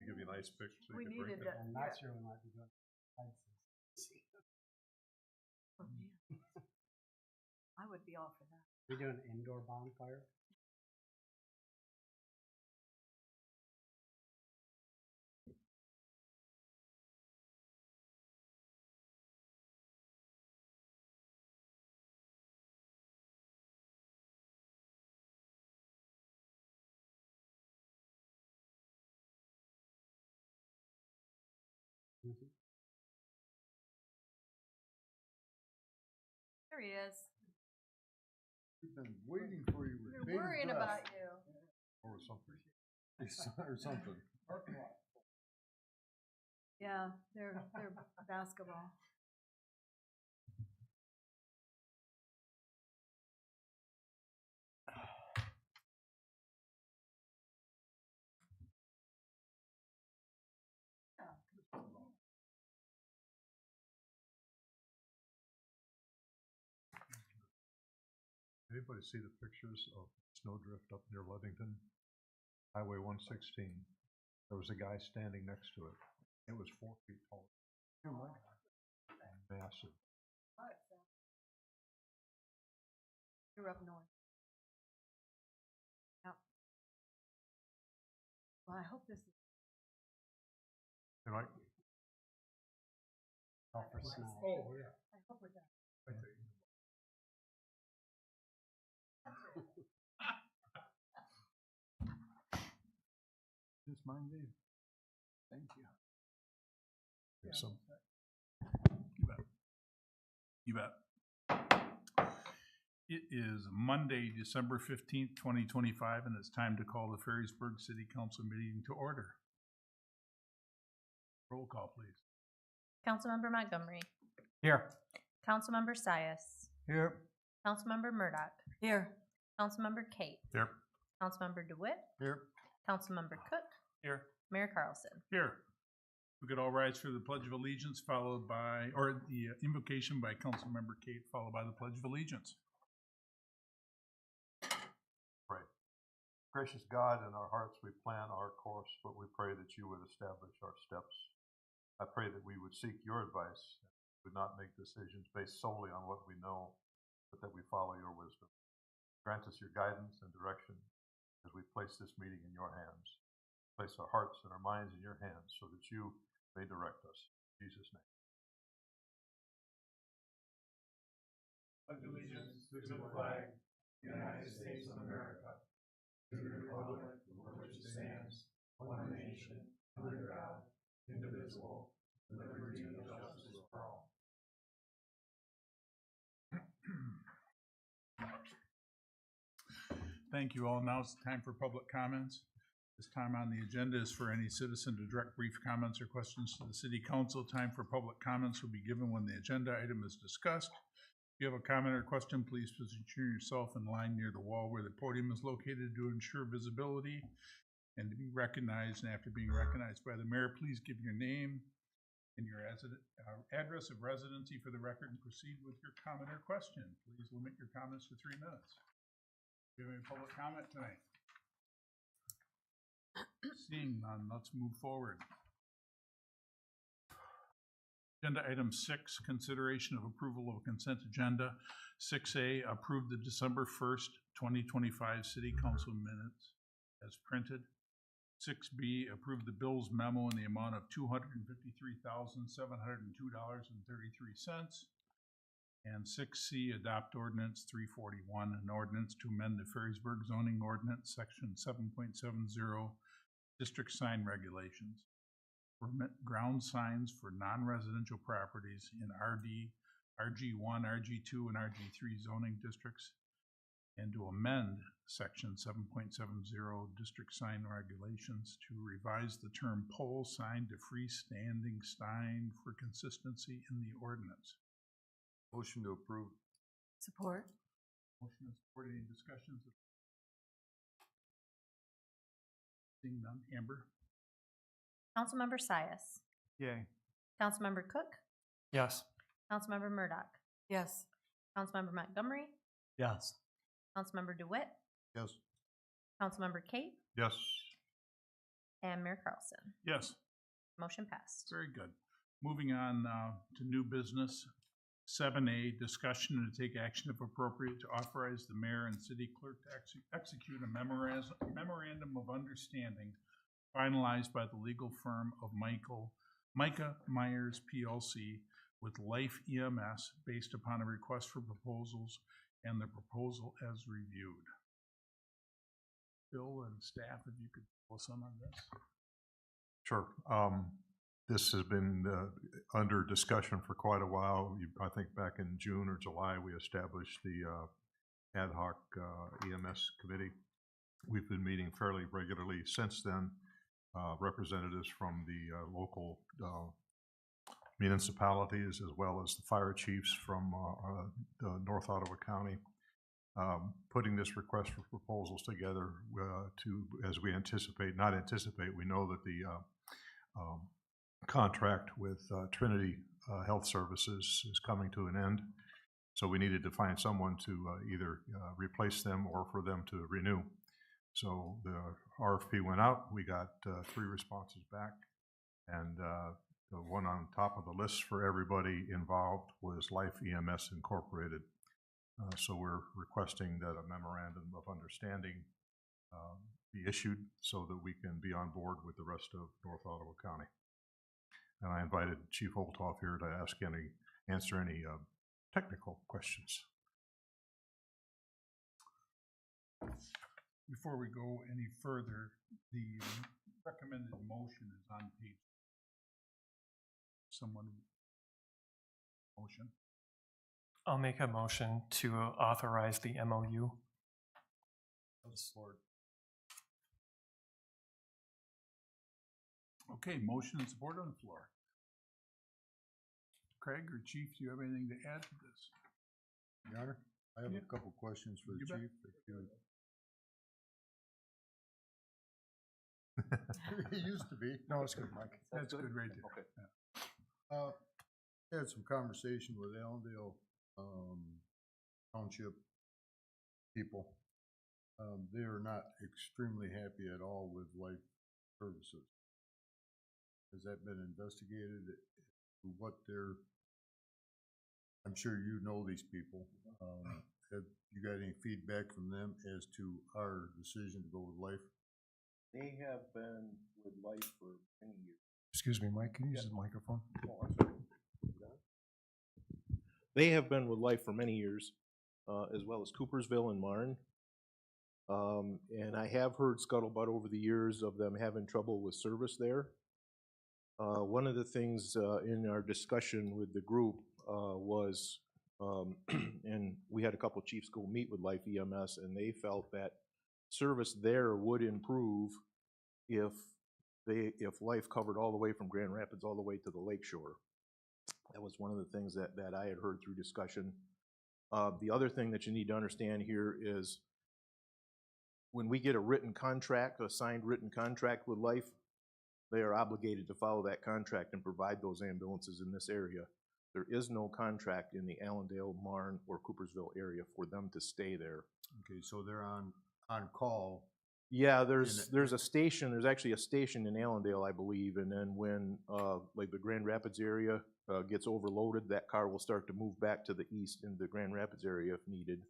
Give you a nice picture. So We you can drink needed it. it. And next year we might be doing ice. Oh, man. I would be all for that. We do an indoor bonfire. Mhm. There he is. We've been waiting for you with We're bated worrying breath. about you. Or something. Or something. Yeah, they're basketball. Anybody see the pictures of snowdrift up near Ludington? Highway 116. There was a guy standing next to it. It was 4 feet tall. Oh my God. Massive. You're up north. Yep. Well, I hope this is. And I, Out for snow. oh, yeah. I hope we're done. It's mine, Dave. Thank you. Here's some. You bet. You bet. It is Monday, December 15th, 2025, and it's time to call the Ferrisburg City Council meeting to order. Roll call, please. Councilmember Montgomery. Here. Councilmember Sias. Here. Councilmember Murdoch. Here. Councilmember Kate. Here. Councilmember DeWitt. Here. Councilmember Cook. Here. Mayor Carlson. Here. We could all rise for the Pledge of Allegiance, followed by, or the invocation by Councilmember Kate, followed by the Pledge of Allegiance. Pray. Gracious God, in our hearts we plan our course, but we pray that you would establish our steps. I pray that we would seek your advice, would not make decisions based solely on what we know, but that we follow your wisdom. Grant us your guidance and direction as we place this meeting in your hands. Place our hearts and our minds in your hands so that you may direct us. In Jesus' name. Pledge allegiance to the flag of the United States of America, to the republic for which it stands, one nation, under God, indivisible, with liberty and justice for all. Thank you all. Now it's time for public comments. This time on the agenda is for any citizen to direct brief comments or questions to the city council. Time for public comments will be given when the agenda item is discussed. If you have a comment or question, please position yourself in line near the wall where the podium is located to ensure visibility and to be recognized. And after being recognized by the mayor, please give your name and your address of residency for the record and proceed with your comment or question. Please limit your comments to 3 minutes. Do you have any public comment tonight? Seeing none, let's move forward. Agenda item 6, consideration of approval of a consent agenda. 6A, approve the December 1st, 2025 City Council minutes as printed. 6B, approve the bills memo in the amount of $253,702.33. And 6C, adopt ordinance 341, an ordinance to amend the Ferrisburg zoning ordinance, section 7.70, district sign regulations. Permit ground signs for non-residential properties in RD, RG1, RG2, and RG3 zoning districts, and to amend section 7.70 district sign regulations to revise the term pole sign to freestanding sign for consistency in the ordinance. Motion to approve. Support. Motion and support. Any discussions? Seeing none. Amber? Councilmember Sias. Yay. Councilmember Cook. Yes. Councilmember Murdoch. Yes. Councilmember Montgomery. Yes. Councilmember DeWitt. Yes. Councilmember Kate. Yes. and Mayor Carlson. Yes. Motion passed. Very good. Moving on to new business. 7A, discussion and to take action if appropriate to authorize the mayor and city clerk to execute a memorandum of understanding finalized by the legal firm of Micah Myers PLC with Life EMS based upon a request for proposals and the proposal as reviewed. Bill and staff, if you could tell us some on this. Sure. This has been under discussion for quite a while. I think back in June or July, we established the ad hoc EMS committee. We've been meeting fairly regularly since then. Representatives from the local municipalities as well as the fire chiefs from North Ottawa County, putting this request for proposals together as we we know that the contract with Trinity Health Services is coming to an end. So we needed to find someone to either replace them or for them to renew. So the RFP went out. We got 3 responses back. And the one on top of the list for everybody involved was Life EMS Incorporated. So we're requesting that a memorandum of understanding be issued so that we can be on board with the rest of North Ottawa County. And I invited Chief Olthoff here to answer any technical questions. Before we go any further, the recommended motion is on page. Someone motion. I'll make a motion to authorize the MOU. Okay, motion and support on the floor. Craig or Chief, do you have anything to add to this? Your Honor, I have Yeah. a couple questions for the You bet. chief. He used to be. No, it's good, Mike. That's good right there. Okay. Yeah. Had some conversation with Allendale Township people. They are not extremely happy at all with Life Services. Has that been investigated? What they're, I'm sure you know these people. Have you got any feedback from them as to our decision to go with Life? They have been with Life for many years. Excuse me, Mike, can you use the microphone? Oh, I'm sorry. They have been with Life for many years, as well as Coopersville and Marne. And I have heard scuttlebutt over the years of them having trouble with service there. One of the things in our discussion with the group was, and we had a couple of chiefs go meet with Life EMS, and they felt that service there would improve if Life covered all the way from Grand Rapids all the way to the lake shore. That was one of the things that I had heard through discussion. The other thing that you need to understand here is when we get a written contract, a signed written contract with Life, they are obligated to follow that contract and provide those ambulances in this area. There is no contract in the Allendale, Marne, or Coopersville area for them to stay there. Okay, so they're on call. Yeah, there's a station, there's actually a station in Allendale, I believe, and then when, like the Grand Rapids area gets overloaded, that car will start to move back to the east into the Grand Rapids area if needed.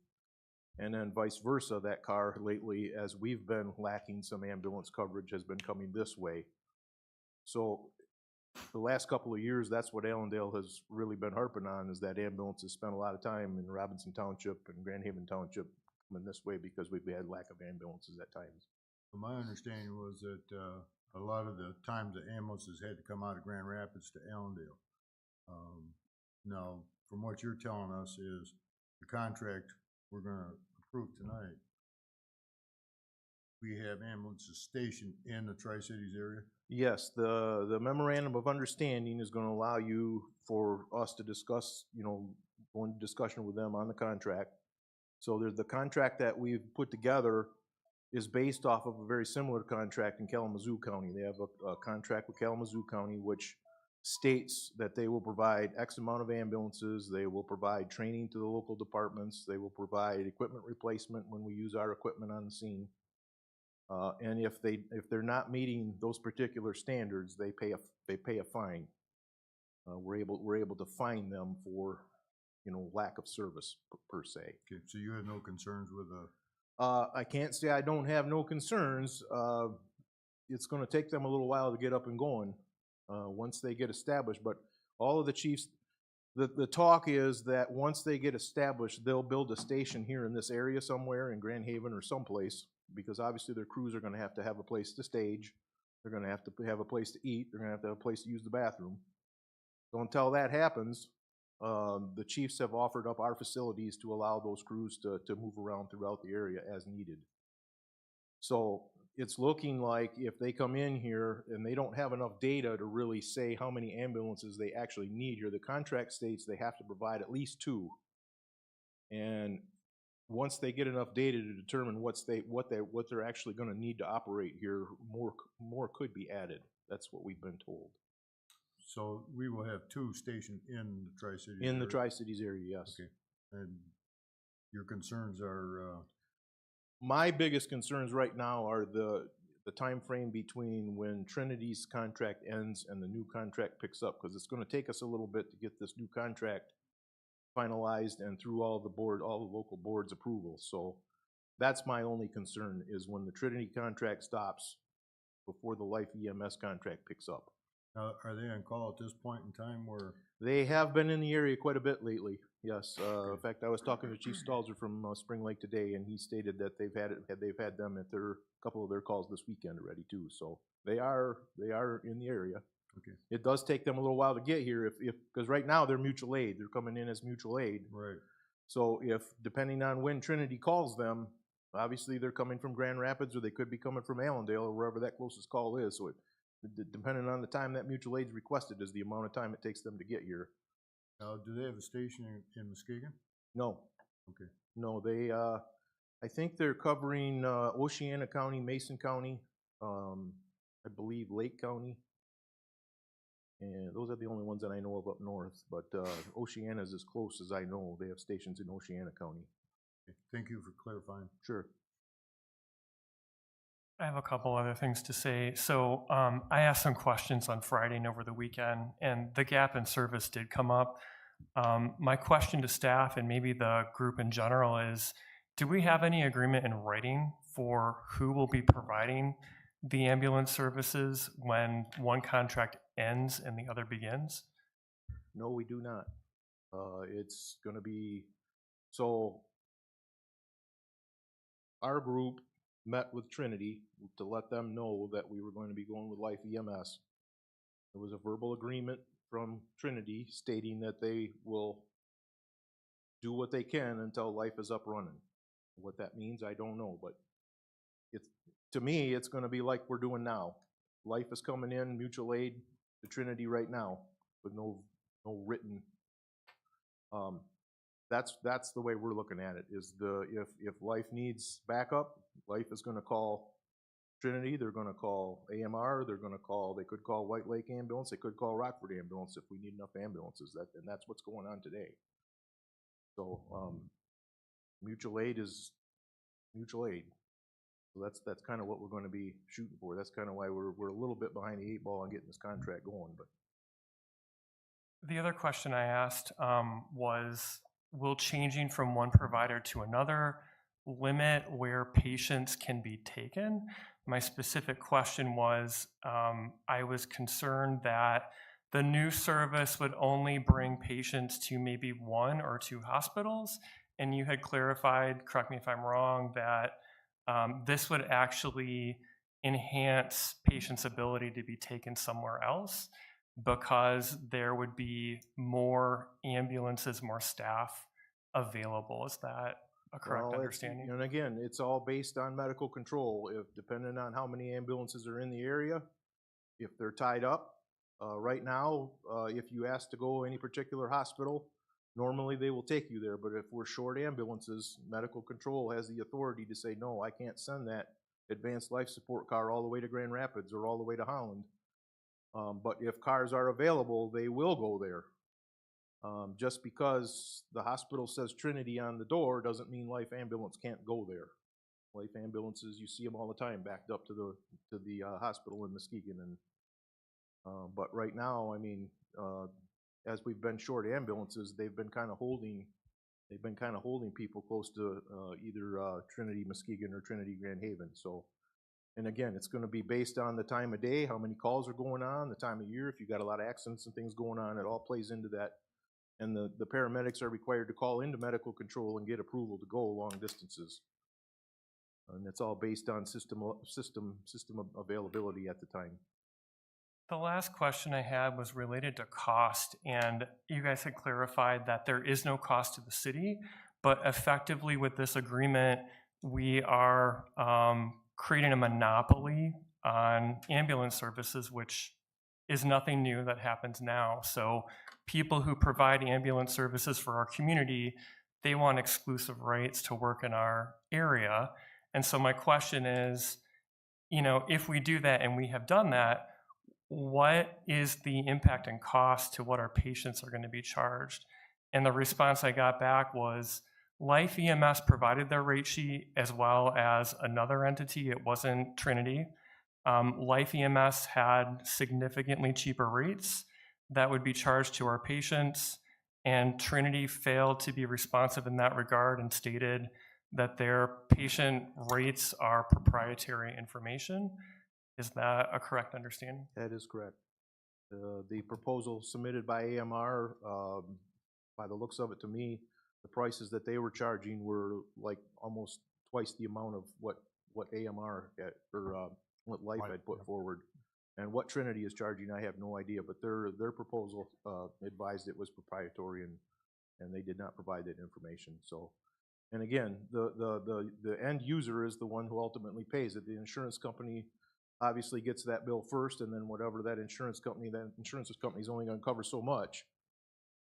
And then vice versa, that car lately, as we've been lacking some ambulance coverage, has been coming this way. So the last couple of years, that's what Allendale has really been harping on, is that ambulances spent a lot of time in Robinson Township and Grand Haven Township coming this way because we've had lack of ambulances at times. My understanding was that a lot of the times the ambulances had to come out of Grand Rapids to Allendale. Now, from what you're telling us is the contract we're gonna approve tonight, we have ambulances stationed in the Tri-Cities area? Yes, the memorandum of understanding is gonna allow you, for us to discuss, go into discussion with them on the contract. So there's the contract that we've put together is based off of a very similar contract in Kalamazoo County. They have a contract with Kalamazoo County which states that they will provide X amount of ambulances, they will provide training to the local departments, they will provide equipment replacement when we use our equipment on the scene. And if they're not meeting those particular standards, they pay a fine. We're able to fine them for, lack of service per se. Okay, so you have no concerns with I can't say I don't have no concerns. It's gonna take them a little while to get up and going, once they get established, but all of the chiefs, the talk is that once they get established, they'll build a station here in this area somewhere in Grand Haven or someplace, because obviously their crews are gonna have to have a place to stage, they're gonna have to have a place to eat, they're gonna have to have a place to use the bathroom. So until that happens, the chiefs have offered up our facilities to allow those crews to move around throughout the area as needed. So it's looking like if they come in here and they don't have enough data to really say how many ambulances they actually need here, the contract states they have to provide at least 2. And once they get enough data to determine what they're actually going to need to operate here, more could be added. That's what we've been told. So we will have 2 stationed in the Tri-Cities In the area? Tri-Cities area, yes. Okay, and your concerns are, My biggest concerns right now are the time frame between when Trinity's contract ends and the new contract picks up, because it's going to take us a little bit to get this new contract finalized and through all the local boards' approval. So that's my only concern, is when the Trinity contract stops before the Life EMS contract picks up. now, are they on call at this point in time where? They have been in the area quite a bit lately, yes. In fact, I was talking to Chief Stalzer from Spring Lake today, and he stated that they've had them at a couple of their calls this weekend already too. So they are in the area. Okay. It does take them a little while to get here, because right now they're mutual aid. They're coming in as mutual aid. Right. So depending on when Trinity calls them, obviously they're coming from Grand Rapids, or they could be coming from Allendale, or wherever that closest call is. So depending on the time that mutual aid is requested is the amount of time it takes them to get here. Now, do they have a station in Muskegon? No. Okay. No, they, I think they're covering Oceana County, Mason County, I believe Lake County. And those are the only ones that I know of up north, but Oceana is as close as I know. They have stations in Oceana County. Okay. Thank you for clarifying. Sure. I have a couple other things to say. So I asked some questions on Friday and over the weekend, and the gap in service did come up. My question to staff and maybe the group in general is, do we have any agreement in writing for who will be providing the ambulance services when one contract ends and the other begins? No, we do not. It's going to be, so our group met with Trinity to let them know that we were going to be going with Life EMS. There was a verbal agreement from Trinity stating that they will do what they can until Life is up running. What that means, I don't know, but to me, it's going to be like we're doing now. Life is coming in, mutual aid to Trinity right now with no written. That's the way we're looking at it. Is if Life needs backup, Life is going to call Trinity. They're going to call AMR. They could call White Lake Ambulance. They could call Rockford Ambulance if we need enough ambulances. And that's what's going on today. So mutual aid is mutual aid. So that's kind of what we're going to be shooting for. That's kind of why we're a little bit behind the 8 ball on getting this contract going. But The other question I asked was, will changing from one provider to another limit where patients can be taken? My specific question was, I was concerned that the new service would only bring patients to maybe 1 or 2 hospitals, and you had clarified, correct me if I'm wrong, that this would actually enhance patients' ability to be taken somewhere else because there would be more ambulances, more staff available. Is that a correct understanding? And again, it's all based on medical control. If depending on how many ambulances are in the area, if they're tied up, right now, if you ask to go any particular hospital, normally they will take you there. But if we're short ambulances, medical control has the authority to say, no, I can't send that advanced life support car all the way to Grand Rapids or all the way to Holland. But if cars are available, they will go there. Just because the hospital says Trinity on the door doesn't mean Life Ambulance can't go there. Life ambulances, you see them all the time backed up to the hospital in Muskegon. And but right now, I mean, as we've been short ambulances, they've been kind of holding people close to either Trinity Muskegon or Trinity Grand Haven. So, and again, it's going to be based on the time of day, how many calls are going on, the time of year. If you got a lot of accidents and things going on, it all plays into that. And the paramedics are required to call into medical control and get approval to go long distances. And it's all based on system availability at the time. The last question I had was related to cost, and you guys had clarified that there is no cost to the city, but effectively with this agreement, we are creating a monopoly on ambulance services, which is nothing new that happens now. So people who provide ambulance services for our community, they want exclusive rights to work in our area. And so my question is, you know, if we do that and we have done that, what is the impact and cost to what our patients are going to be charged? And the response I got back was Life EMS provided their rate sheet as well as another entity. It wasn't Trinity. Life EMS had significantly cheaper rates that would be charged to our patients, and Trinity failed to be responsive in that regard and stated that their patient rates are proprietary information. Is that a correct understanding? That is correct. The proposal submitted by AMR, by the looks of it to me, the prices that they were charging were like almost twice the amount of what AMR had, or what Life had put forward. And what Trinity is charging, I have no idea, but their proposal advised it was proprietary, and they did not provide that information. So, and again, the end user is the one who ultimately pays it. The insurance company obviously gets that bill first, and then whatever that insurance company is only going to cover so much.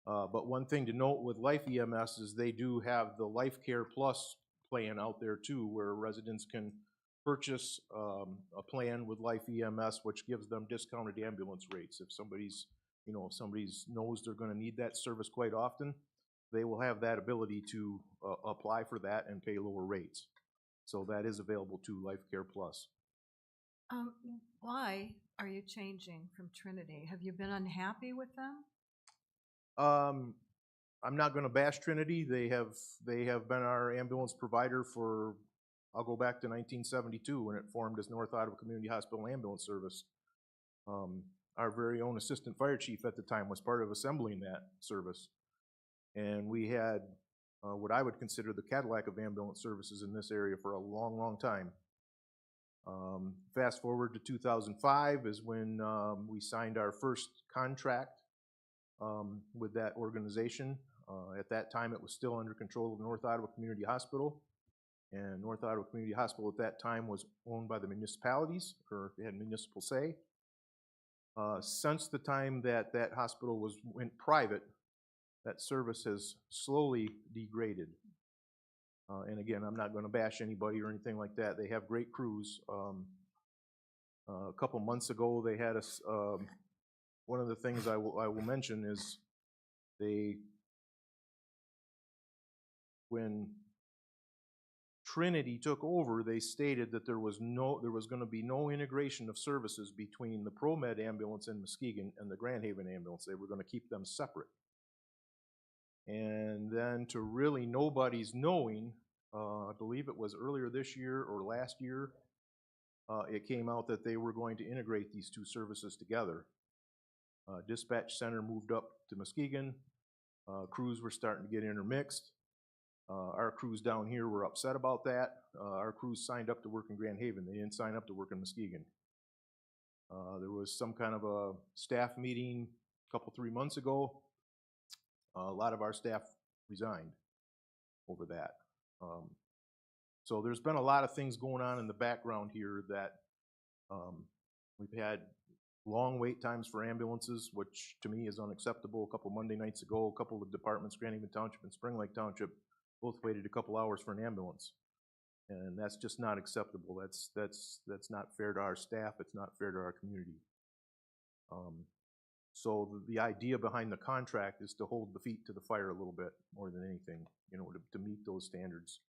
But one thing to note with Life EMS is they do have the Life Care Plus plan out there too, where residents can purchase a plan with Life EMS, which gives them discounted ambulance rates. If somebody's knows they're going to need that service quite often, they will have that ability to apply for that and pay lower rates. So that is available to Life Care Plus. Why are you changing from Trinity? Have you been unhappy with them? I'm not going to bash Trinity. They have been our ambulance provider for, I'll go back to 1972 when it formed as North Ottawa Community Hospital Ambulance Service. Our very own assistant fire chief at the time was part of assembling that service. And we had what I would consider the Cadillac of ambulance services in this area for a long, long time. Fast forward to 2005 is when we signed our first contract with that organization. At that time, it was still under control of North Ottawa Community Hospital. And North Ottawa Community Hospital at that time was owned by the municipalities, or they had municipal say. Since the time that that hospital went private, that service has slowly degraded. And again, I'm not going to bash anybody or anything like that. They have great crews. A couple months ago, they had us. One of the things I will mention is when Trinity took over, they stated that there was going to be no integration of services between the ProMed ambulance in Muskegon and the Grand Haven ambulance. They were going to keep them separate. And then to really nobody's knowing, I believe it was earlier this year or last year, it came out that they were going to integrate these two services together. Dispatch center moved up to Muskegon. Crews were starting to get intermixed. Our crews down here were upset about that. Our crews signed up to work in Grand Haven. They didn't sign up to work in Muskegon. There was some kind of a staff meeting a couple, 3 months ago. A lot of our staff resigned over that. So there's been a lot of things going on in the background here that we've had long wait times for ambulances, which to me is unacceptable. A couple Monday nights ago, a couple of departments, Grand Haven Township and Spring Lake Township, both waited a couple hours for an ambulance. And that's just not acceptable. That's not fair to our staff. It's not fair to our community. So the idea behind the contract is to hold the feet to the fire a little bit more than anything, to meet those standards.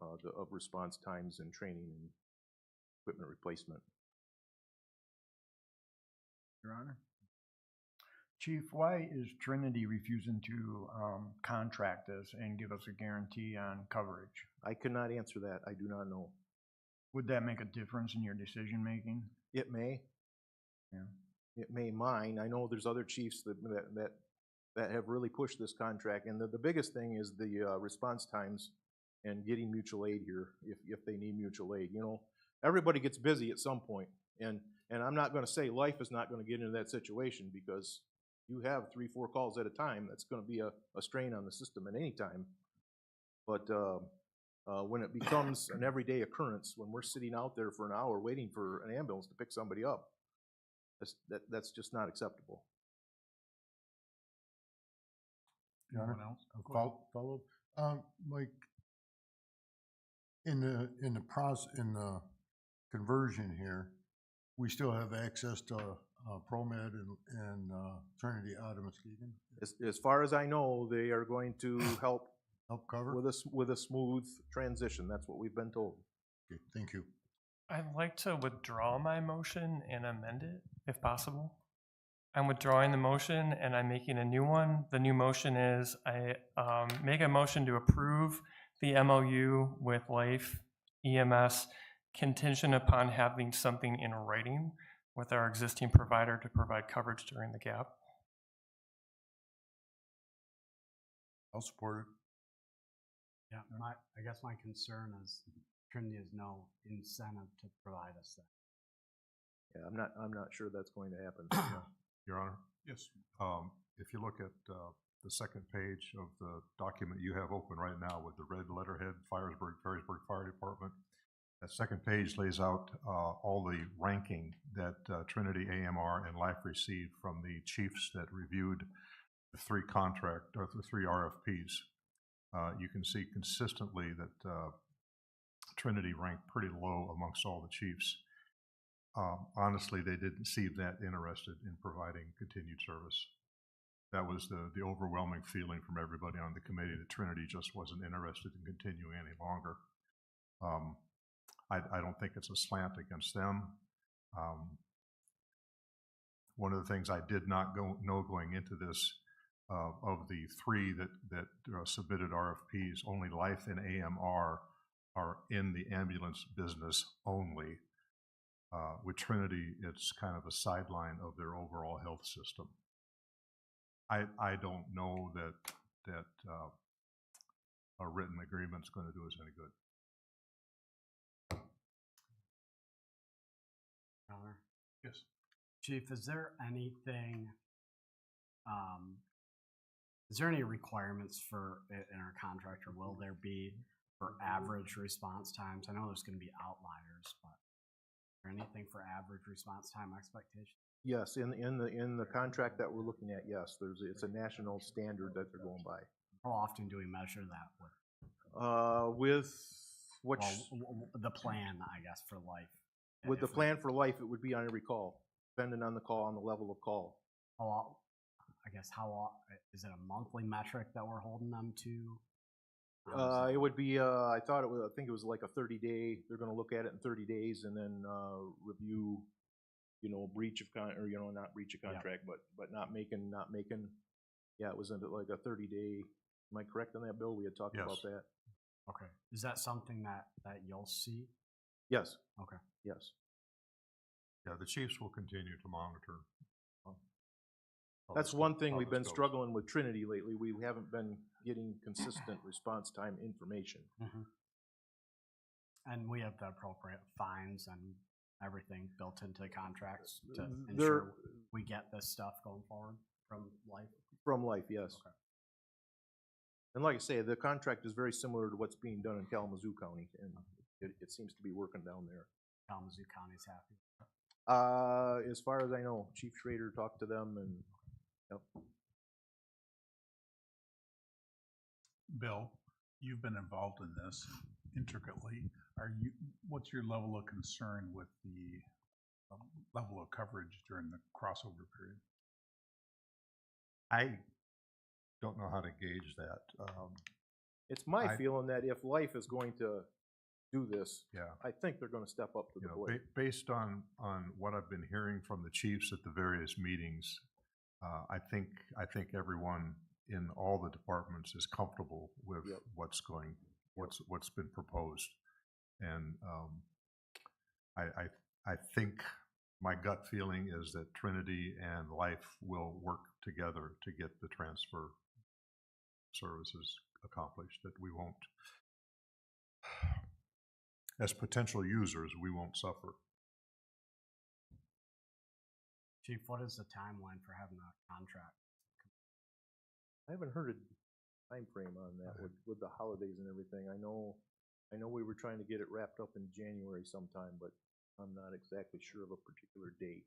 of response times and training and equipment replacement. Your Honor. Chief, why is Trinity refusing to contract us and give us a guarantee on coverage? I cannot answer that. I do not know. Would that make a difference in your decision-making? It may. Yeah. It may. Mine. I know there's other chiefs that have really pushed this contract, and the biggest thing is the response times and getting mutual aid here if they need mutual aid. You know, everybody gets busy at some point, and I'm not going to say life is not going to get into that situation, because you have 3-4 calls at a time. That's going to be a strain on the system at any time. But when it becomes an everyday occurrence, when we're sitting out there for an hour waiting for an ambulance to pick somebody up, that's just not acceptable. Your Honor, Anyone else? a Go ahead. follow-up. Mike, in the conversion here, we still have access to ProMed and Trinity out of Muskegon? As far as I know, they are going to help Help cover? with a smooth transition. That's what we've been told. Okay, thank you. I'd like to withdraw my motion and amend it, if possible. I'm withdrawing the motion and I'm making a new one. The new motion is I make a motion to approve the MOU with Life EMS contingent upon having something in writing with our existing provider to provide coverage during the gap. I'll support it. Yeah, I guess my concern is Trinity has no incentive to provide us that. Yeah, I'm not sure that's going to happen. Your Honor, Yes. if you look at the second page of the document you have open right now with the red letterhead, Ferrisburg Fire Department, that second page lays out all the ranking that Trinity, AMR, and Life received from the chiefs that reviewed the 3 RFPs. You can see consistently that Trinity ranked pretty low amongst all the chiefs. Honestly, they didn't seem that interested in providing continued service. That was the overwhelming feeling from everybody on the committee, that Trinity just wasn't interested in continuing any longer. I don't think it's a slant against them. One of the things I did not know going into this, of the 3 that submitted RFPs, only Life and AMR are in the ambulance business only. With Trinity, it's kind of a sideline of their overall health system. I don't know that a written agreement is going to do us any good. Yes. Chief, is there anything, is there any requirements for in our contract, or will there be for average response times? I know there's going to be outliers, but is there anything for average response time expectation? Yes, in the contract that we're looking at, yes, it's a national standard that they're going by. How often do we measure that with? With which, Well, the plan, I guess, for Life. with the If we- plan for Life, it would be on every call, depending on the call, on the level of call. I guess is it a monthly metric that we're holding them to? It would be, I think it was like a 30-day, they're gonna look at it in 30 days and then review, breach of not breach of contract, but not making, yeah, it was like a 30-day, am I correct on that, Bill? We had talked Yes. about that. Okay. Is that something that you'll see? Yes. Okay. Yes. Yeah, the chiefs will continue to monitor. That's one thing we've been goes. struggling with Trinity lately. We haven't been getting consistent response time information. Mm-hmm. And we have the appropriate fines and everything built into the contracts to ensure we get this stuff going forward from Life. From Life, yes. Okay. And like I say, the contract is very similar to what's being done in Kalamazoo County, and it seems to be working down there. Kalamazoo County's happy. As far as I know, Chief Schrader talked to them, and yep. Bill, you've been involved in this intricately. What's your level of concern with the level of coverage during the crossover period? I don't know how to gauge that. It's my I- feeling that if Life is going to do this, Yeah. I think they're gonna step up to You the know, plate. based on what I've been hearing from the chiefs at the various meetings, I think everyone in all the departments is comfortable with Yep. what's been proposed. And I think my gut feeling is that Trinity and Life will work together to get the transfer services accomplished, that we won't, as potential users, we won't suffer. Chief, what is the timeline for having a contract? I haven't heard a time frame on that with the holidays and everything. I know we were trying to get it wrapped up in January sometime, but I'm not exactly sure of a particular date.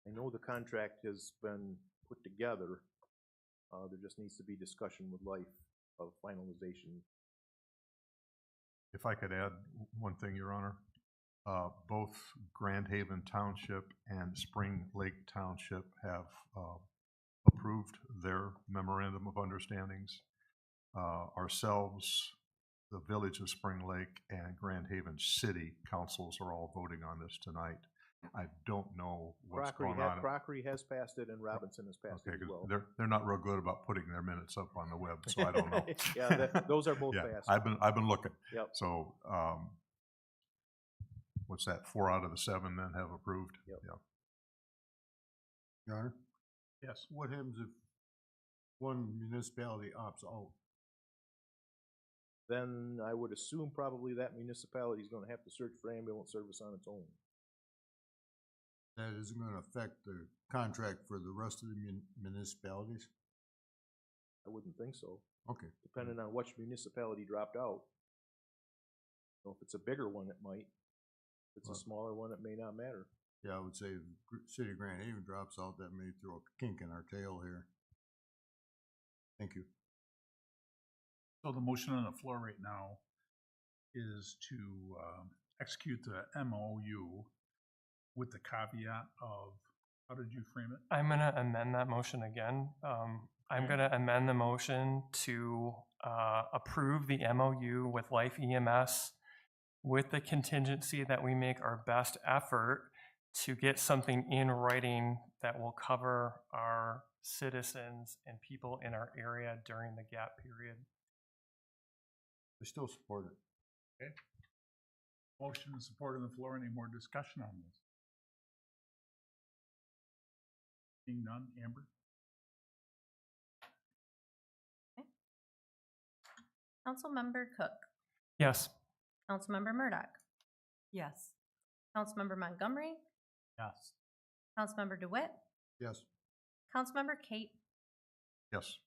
I know the contract has been put together. There just needs to be discussion with Life of finalization. If I could add one thing, Your Honor, both Grand Haven Township and Spring Lake Township have approved their memorandum of understandings. Ourselves, the Village of Spring Lake, and Grand Haven City Councils are all voting on this tonight. I don't know what's going on. Crockery has passed it and Robinson has passed Okay, it as 'cause well. they're not real good about putting their minutes up on the web, so I don't know. Yeah, those are both Yeah, passed. I've been looking. Yep. So, what's that, 4 out of the 7 then have approved? Yep. Yeah. Your Honor, Yes. what happens if one municipality opts out? Then I would assume probably that municipality is gonna have to search for ambulance service on its own. That isn't gonna affect the contract for the rest of the municipalities? I wouldn't think so, Okay. depending on which municipality dropped out. So if it's a bigger one, it might. If it's a Well- smaller one, it may not matter. Yeah, I would say if City of Grand Haven drops out, that may throw a kink in our tail here. Thank you. So the motion on the floor right now is to execute the MOU with the caveat of, how did you frame it? I'm gonna amend that motion again. I'm Okay. gonna amend the motion to approve the MOU with Life EMS with the contingency that we make our best effort to get something in writing that will cover our citizens and people in our area during the gap period. I still support it. Okay. Motion and support on the floor. Any more discussion on this? Seeing none, Amber? Councilmember Cook, Yes. Councilmember Murdoch, Yes. Councilmember Montgomery, Yes. Councilmember DeWitt, Yes. Councilmember Kate, Yes.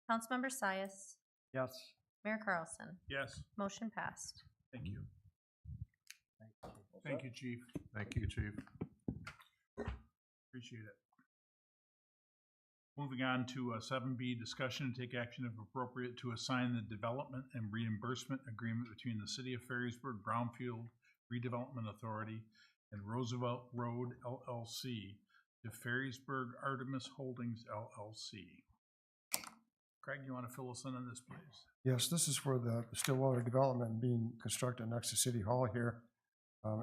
Councilmember Sias, Yes. Mayor Carlson. Yes. Motion passed. Thank you. Thank you, Chief. Thank you, Chief. Appreciate it. Moving on to 7B, discussion and take action if appropriate to assign the development and reimbursement agreement between the City of Ferrysburg Brownfield Redevelopment Authority and Roosevelt Road LLC to Ferrysburg Artemis Holdings LLC. Craig, you want to fill us in on this, please? Yes, this is for the Stillwater development being constructed next to City Hall here.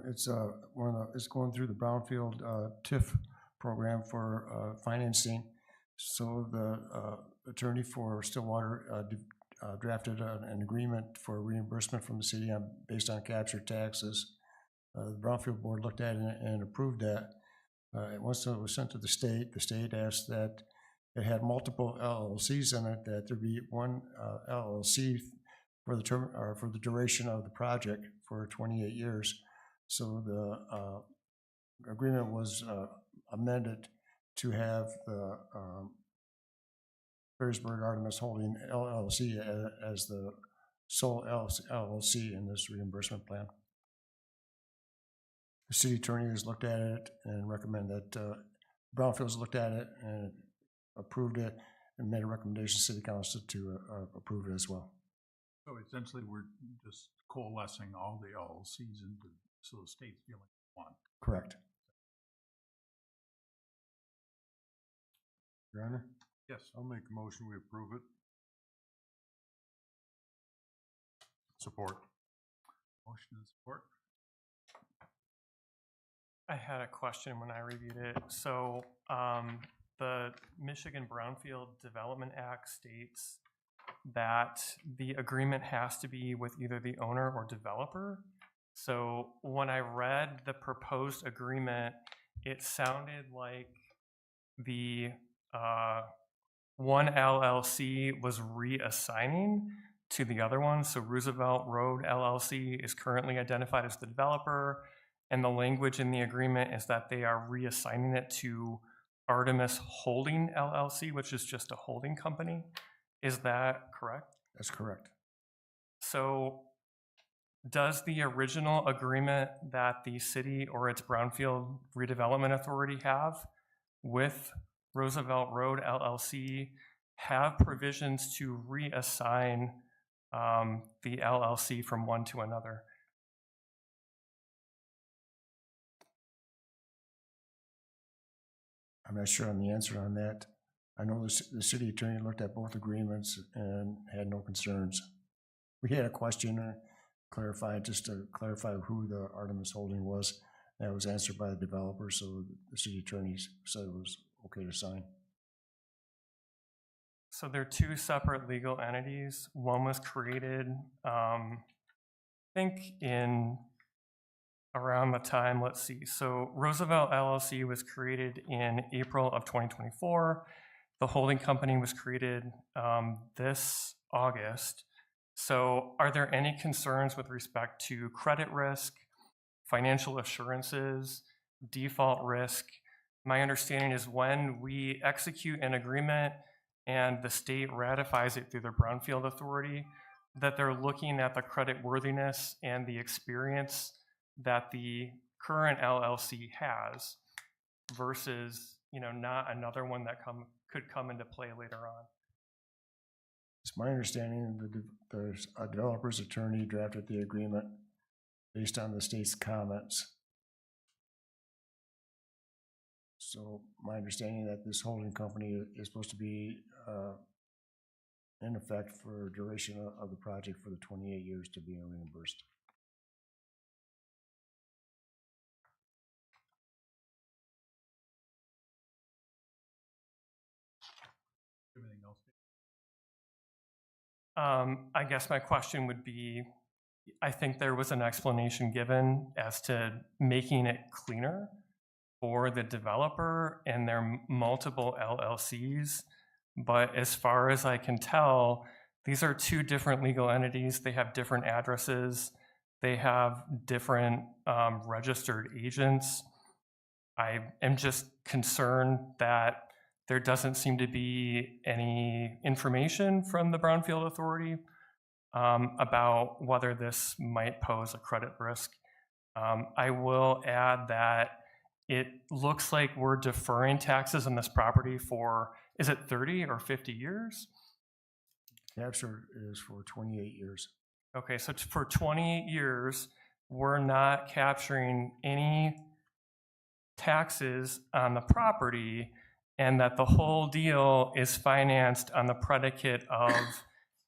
It's going through the Brownfield TIF program for financing. So the attorney for Stillwater drafted an agreement for reimbursement from the city based on captured taxes. The Brownfield Board looked at it and approved that. Once it was sent to the state asked that it had multiple LLCs in it, that there be one LLC for the term or for the duration of the project for 28 years. So the agreement was amended to have the Ferrysburg Artemis Holding LLC as the sole LLC in this reimbursement plan. The city attorney has looked at it and recommended that Brownfield's looked at it and approved it and made a recommendation to City Council to approve it as well. So essentially, we're just coalescing all the LLCs into, so the state's feeling one. Correct. Your Honor? Yes. I'll make a motion, we approve it. Support. Motion and support. I had a question when I reviewed it. So the Michigan Brownfield Development Act states that the agreement has to be with either the owner or developer. So when I read the proposed agreement, it sounded like the one LLC was reassigning to the other one. So Roosevelt Road LLC is currently identified as the developer, and the language in the agreement is that they are reassigning it to Artemis Holding LLC, which is just a holding company. Is that correct? That's correct. So does the original agreement that the city or its Brownfield Redevelopment Authority have with Roosevelt Road LLC have provisions to reassign the LLC from one to another? I'm not sure on the answer on that. I know the city attorney looked at both agreements and had no concerns. We had a question just to clarify who the Artemis Holding was. That was answered by the developer, so the city attorney said it was okay to sign. So they're two separate legal entities. One was created, I think in around the time, let's see. So Roosevelt LLC was created in April of 2024. The holding company was created this August. So are there any concerns with respect to credit risk, financial assurances, default risk? My understanding is when we execute an agreement and the state ratifies it through the Brownfield Authority, that they're looking at the credit worthiness and the experience that the current LLC has versus, not another one that could come into play later on. It's my understanding that the developer's attorney drafted the agreement based on the state's comments. So my understanding that this holding company is supposed to be in effect for duration of the project for the 28 years to be reimbursed. Everything else? I guess my question would be, I think there was an explanation given as to making it cleaner for the developer and their multiple LLCs. But as far as I can tell, these are two different legal entities. They have different addresses. They have different registered agents. I am just concerned that there doesn't seem to be any information from the Brownfield Authority about whether this might pose a credit risk. I will add that it looks like we're deferring taxes on this property for, is it 30 or 50 years? Capture is for 28 years. Okay, so for 28 years, we're not capturing any taxes on the property, and that the whole deal is financed on the predicate of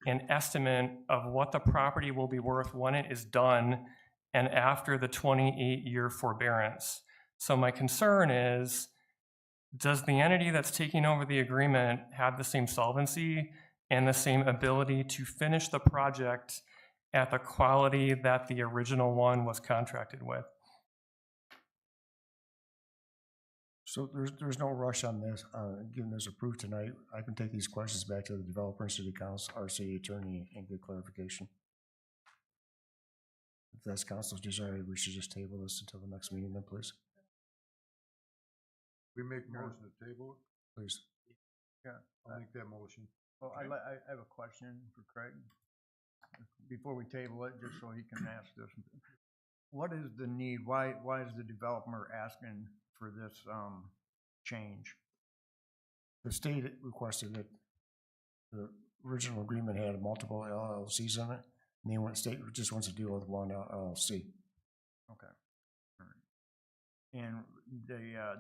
an estimate of what the property will be worth when it is done and after the 28-year forbearance. So my concern is, does the entity that's taking over the agreement have the same solvency and the same ability to finish the project at the quality that the original one was contracted with? So there's no rush on this. Given this approved tonight, I can take these questions back to the developer and city council, our city attorney, and get clarification. If that's council's desire, we should just table this until the next meeting then, please. We make a motion to table it? Please. Yeah. I'll make that motion. Well, I have a question for Craig. Before we table it, just so he can ask this. What is the need? Why is the developer asking for this change? The state requested it. The original agreement had multiple LLCs in it, and the state just wants to deal with one LLC. Okay. All right. And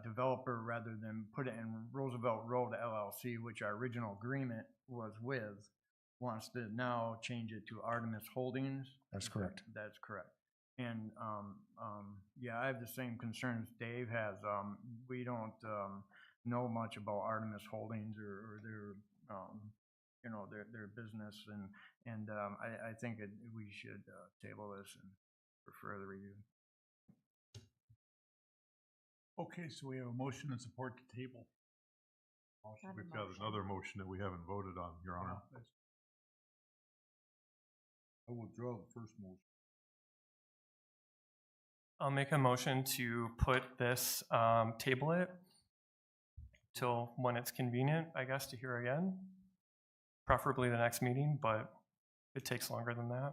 developer, rather than put it in Roosevelt Road LLC, which our original agreement was with, wants to now change it to Artemis Holdings. That's correct. That's correct. And, yeah, I have the same concerns Dave has. We don't, know much about Artemis Holdings or their, you know, their business, and I think we should, table this and for further review. Okay, so we have a motion and support to table. Not a We've got motion. another motion that we haven't voted on, Your Honor. I will withdraw the first motion. I'll make a motion to put this, table it till when it's convenient, I guess, to hear again. Preferably the next meeting, but if it takes longer than that.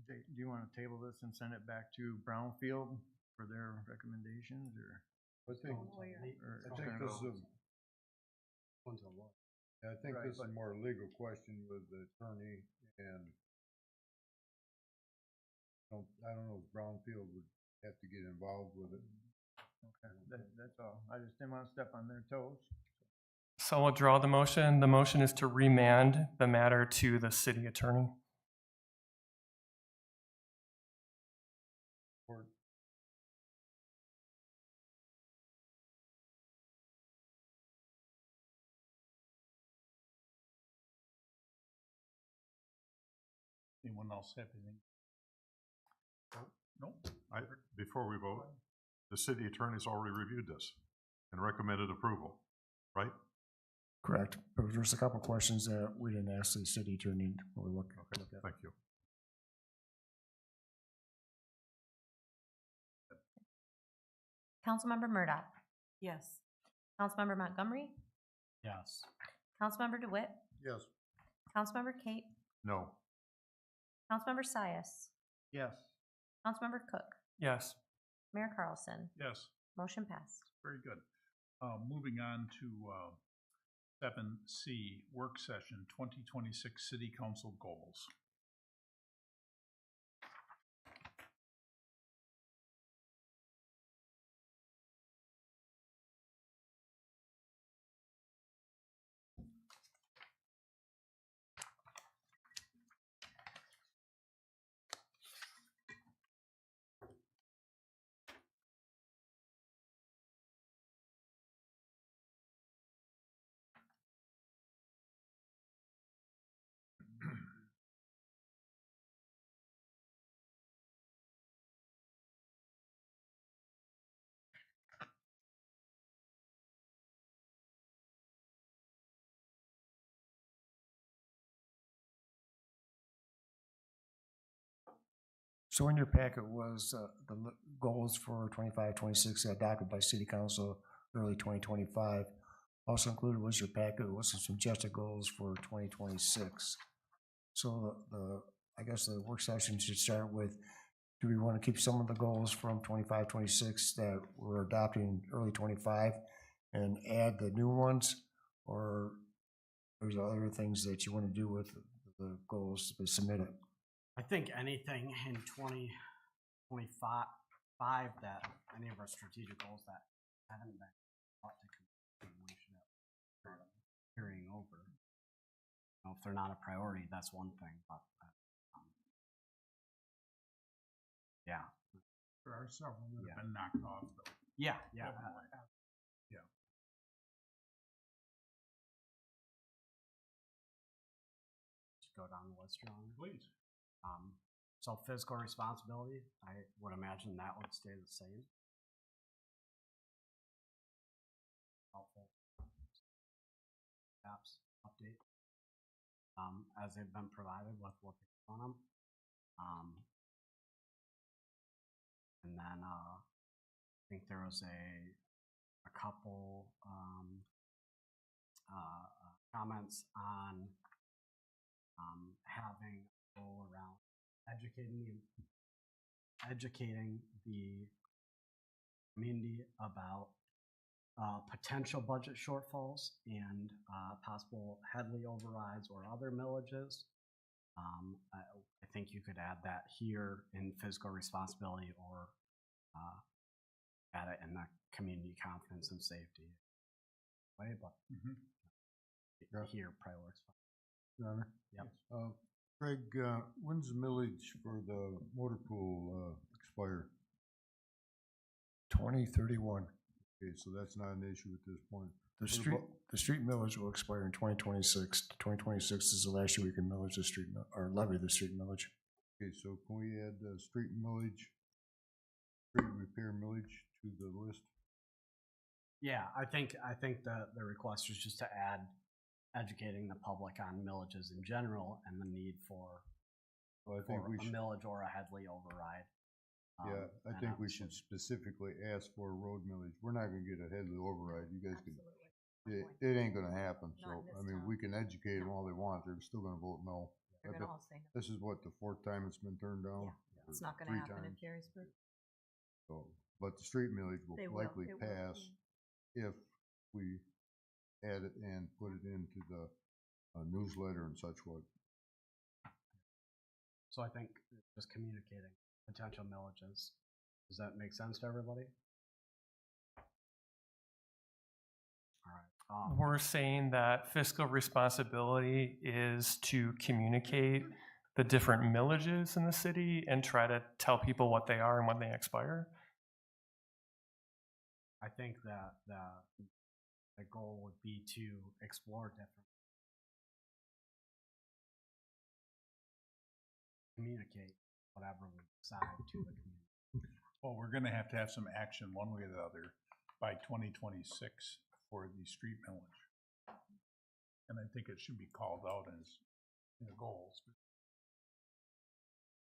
Do you want to table this and send it back to Brownfield for their recommendations, or? I think, Lawyer. or I it's think gonna this go- is I think Right, this is but- a more legal question with the attorney, and I don't know if Brownfield would have to get involved with it. Okay, that's all. I just didn't want to step on their toes. So I'll withdraw the motion. The motion is to remand the matter to the city attorney. Or Anyone else have anything? Nope. Before we vote, the city attorney's already reviewed this and recommended approval, right? Correct. But there's a couple questions that we didn't ask the city attorney when we look at. Thank you. Councilmember Murdoch, Yes. Councilmember Montgomery, Yes. Councilmember DeWitt, yes, Councilmember Kate, No. Councilmember Sias, Yes. Councilmember Cook, Yes. Mayor Carlson. Yes. Motion passed. Very good. Moving on to 7C, Work Session 2026 City Council Goals. So in your packet was the goals for 25-26 adopted by city council early 2025. Also included was your packet was some suggested goals for 2026. So I guess the work session should start with, do we want to keep some of the goals from 25-26 that we're adopting early 25 and add the new ones? Or there's other things that you want to do with the goals to submit it? I think anything in 2025 that any of our strategic goals that haven't been brought to completion, we should have carrying over. You know, if they're not a priority, that's one thing, but yeah, There are several that Yeah. have been knocked off, though. yeah. Definitely. Yeah. Just go down the list, Your Honor. Please. So fiscal responsibility, I would imagine that would stay the same. Helpful. Apps update. As they've been provided with what they want them. And then, I think there was a couple, comments on, having a goal around educating the community about potential budget shortfalls and possible Headley overrides or other millages. I think you could add that here in fiscal responsibility or at it in the community confidence and safety way, but here probably works fine. Your Honor? Yep. Craig, when's the millage for the motor pool, expire? 2031. Okay, so that's not an issue at this point. The What street, about- the street millage will expire in 2026. 2026 is the last year we can millage the street, or levy the street millage. Okay, so can we add the street millage, street repair millage to the list? Yeah, I think the request was just to add educating the public on millages in general and the need for Well, I think a we should, millage or a Headley override. yeah, I and think we obviously- should specifically ask for a road millage. We're not gonna get a Headley override. You guys can, Absolutely. it ain't gonna happen, Not in so, this I mean, town. we can educate them all they want. They're still gonna vote no. They're I gonna bet- all say no. This is what, the fourth time it's been turned down? Yeah, Or it's not gonna 3 happen in times? Perrysburg. So, but the street millage They will will, likely it will, pass if we add it and put it into the newsletter and such what. So I think just communicating potential millages. Does that make sense to everybody? All right. We're saying that fiscal responsibility is to communicate the different millages in the city and try to tell people what they are and when they expire. I think that the goal would be to explore different, communicate whatever we decide to the community. Well, we're gonna have to have some action one way or the other by 2026 for the street millage. And I think it should be called out as in the goals.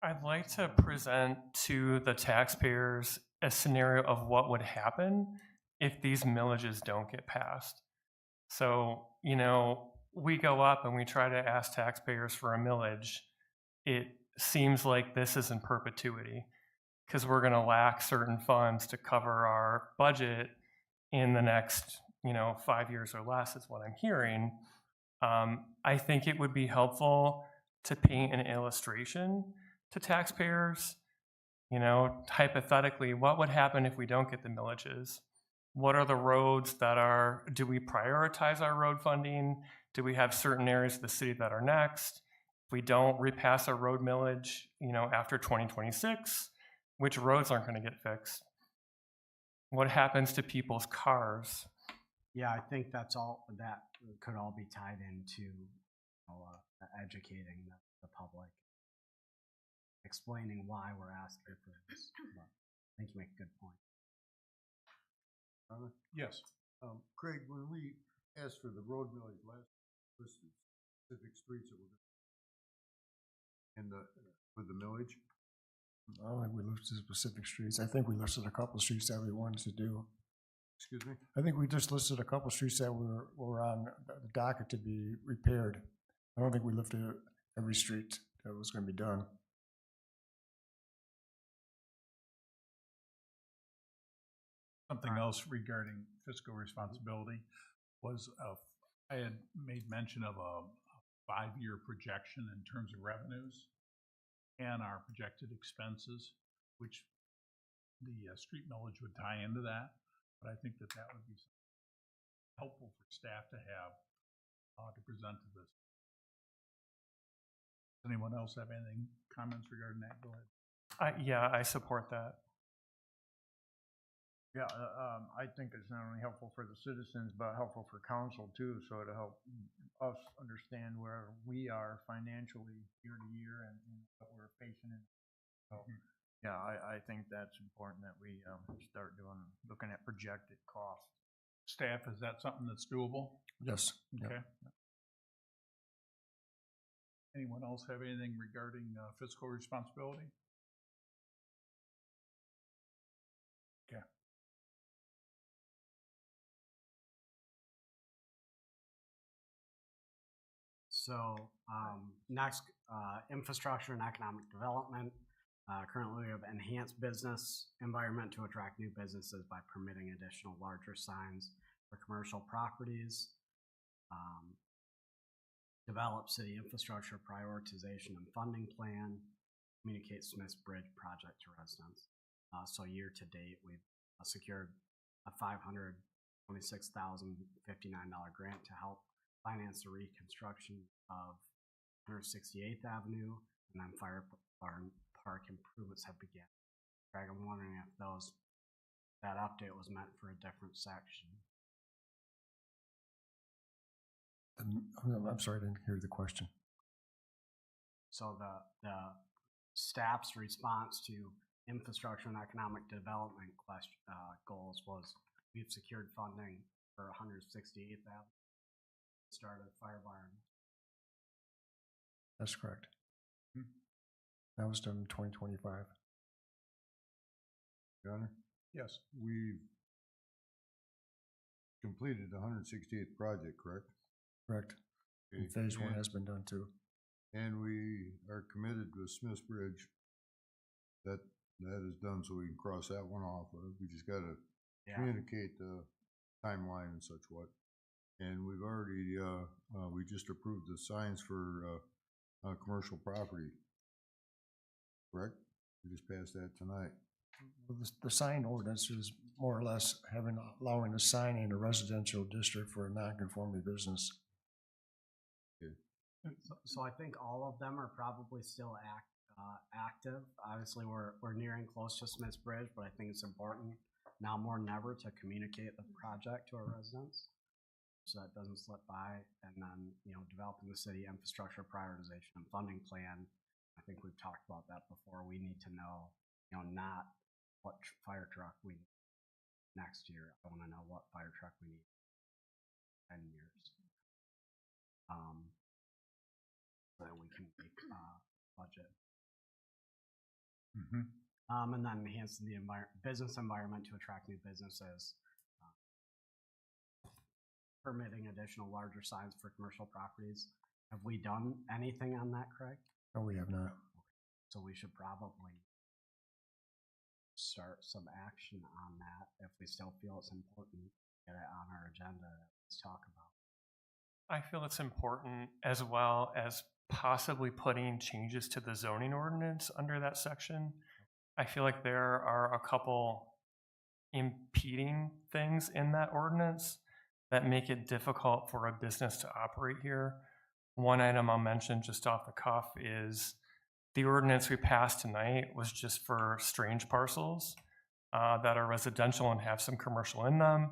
I'd like to present to the taxpayers a scenario of what would happen if these millages don't get passed. So, you know, we go up and we try to ask taxpayers for a millage. It seems like this is in perpetuity because we're going to lack certain funds to cover our budget in the next, 5 years or less is what I'm hearing. I think it would be helpful to paint an illustration to taxpayers. Hypothetically, what would happen if we don't get the millages? What are the roads do we prioritize our road funding? Do we have certain areas of the city that are next? If we don't repass our road millage, after 2026, which roads aren't going to get fixed? What happens to people's cars? Yeah, I think that could all be tied into educating the public, explaining why we're asking for this. But I think you make a good point. Yes. Craig, when we asked for the road millage last, listed specific streets that were with the millage, I don't think we listed specific streets. I think we listed a couple of streets that we wanted to do. excuse me? I think we just listed a couple of streets that were on the docket to be repaired. I don't think we lifted every street that was going to be done. Something else regarding fiscal responsibility was I had made mention of a 5-year projection in terms of revenues and our projected expenses, which the street millage would tie into that. But I think that would be helpful for staff to have to present to this. Does anyone else have anything, comments regarding that? Go ahead. Yeah, I support that. Yeah, I think it's not only helpful for the citizens, but helpful for council too, so it'll help us understand where we are financially year to year and what we're facing. So, yeah, I think that's important that we start looking at projected costs. Staff, is that something that's doable? Yes. Okay. Anyone else have anything regarding fiscal responsibility? Okay. So next, infrastructure and economic development. Currently, we have enhanced business environment to attract new businesses by permitting additional larger signs for commercial properties. Develop city infrastructure prioritization and funding plan. Communicate Smith's Bridge project to residents. So year to date, we've secured a $526,059 grant to help finance the reconstruction of 168th Avenue, and then Fire Barn Park improvements have begun. Greg, I'm wondering if that update was meant for a different section. I'm sorry, I didn't hear the question. So the staff's response to infrastructure and economic development goals was we've secured funding for 168th Avenue, started Fire Barn. That's correct. That was done in 2025. Your Honor, Yes. we've completed the 168th project, correct? Correct. And phase one has been done too. And we are committed with Smith's Bridge. That is done, so we can cross that one off. We just gotta communicate the timeline and such what. And we've already, we just approved the signs for, commercial property. Correct? We just passed that tonight. Well, the sign ordinance is more or less allowing a sign in a residential district for a non-conforming business. So I think all of them are probably still active. Obviously, we're nearing close to Smith's Bridge, but I think it's important now more than ever to communicate the project to our residents, so that doesn't slip by. And then, developing the city infrastructure prioritization and funding plan. I think we've talked about that before. We need to know, not what fire truck we need next year. I want to know what fire truck we need in 10 years. So that we can make budget. And then enhancing the business environment to attract new businesses. Permitting additional larger signs for commercial properties. Have we done anything on that, Craig? No, we have not. So we should probably start some action on that if we still feel it's important. Get it on our agenda. Let's talk about. I feel it's important, as well as possibly putting changes to the zoning ordinance under that section. I feel like there are a couple impeding things in that ordinance that make it difficult for a business to operate here. One item I'll mention just off the cuff is the ordinance we passed tonight was just for strange parcels that are residential and have some commercial in them.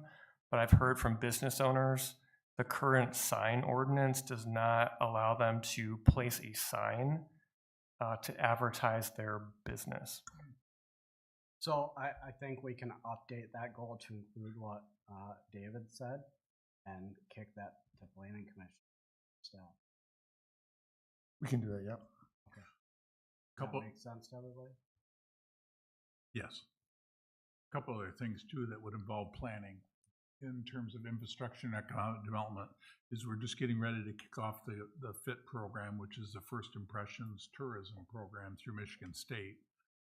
But I've heard from business owners, the current sign ordinance does not allow them to place a sign to advertise their business. So I think we can update that goal to include what David said and kick that to planning commission staff. We can do that, yep. Okay. Couple That makes sense to everybody? Yes. A couple other things too that would involve planning in terms of infrastructure and economic development is we're just getting ready to kick off the FIT program, which is the First Impressions Tourism Program through Michigan State.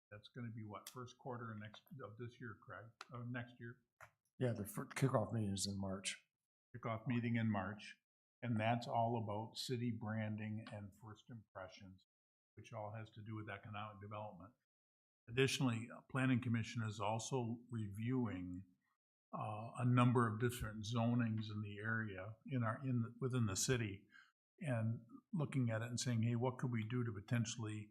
That's going to be what, first quarter of this year, Craig? Next year? Yeah, the kickoff meeting is in March. Kickoff meeting in March. And that's all about city branding and first impressions, which all has to do with economic development. Additionally, Planning Commission is also reviewing a number of different zonings in the area within the city, and looking at it and saying, hey, what could we do to potentially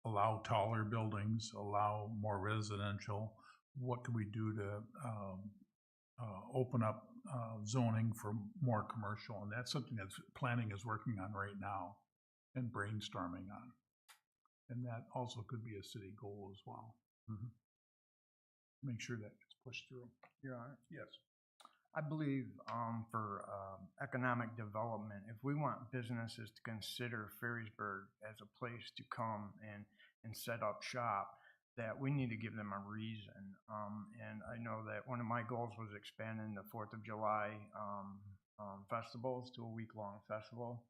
allow taller buildings, allow more residential? What could we do to open up zoning for more commercial? And that's something that planning is working on right now and brainstorming on. And that also could be a city goal as well. Make sure that gets pushed through. Your Honor? Yes. I believe for economic development, if we want businesses to consider Ferrysburg as a place to come and set up shop, that we need to give them a reason. And I know that one of my goals was expanding the 4th of July festivals to a week-long festival.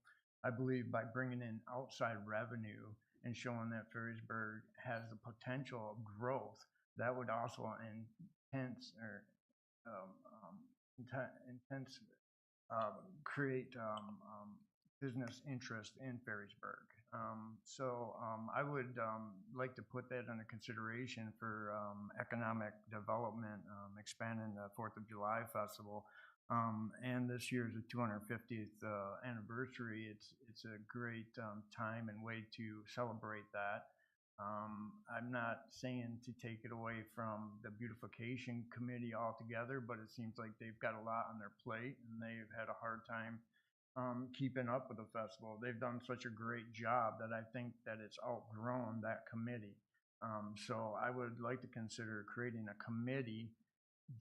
I believe by bringing in outside revenue and showing that Ferrysburg has the potential of growth, that would also create business interest in Ferrysburg. I would like to put that under consideration for economic development, expanding the Fourth of July Festival. And this year's the 250th anniversary. It's a great time and way to celebrate that. I'm not saying to take it away from the beautification committee altogether, but it seems like they've got a lot on their plate and they've had a hard time keeping up with the festival. They've done such a great job that I think that it's outgrown that committee. So I would like to consider creating a committee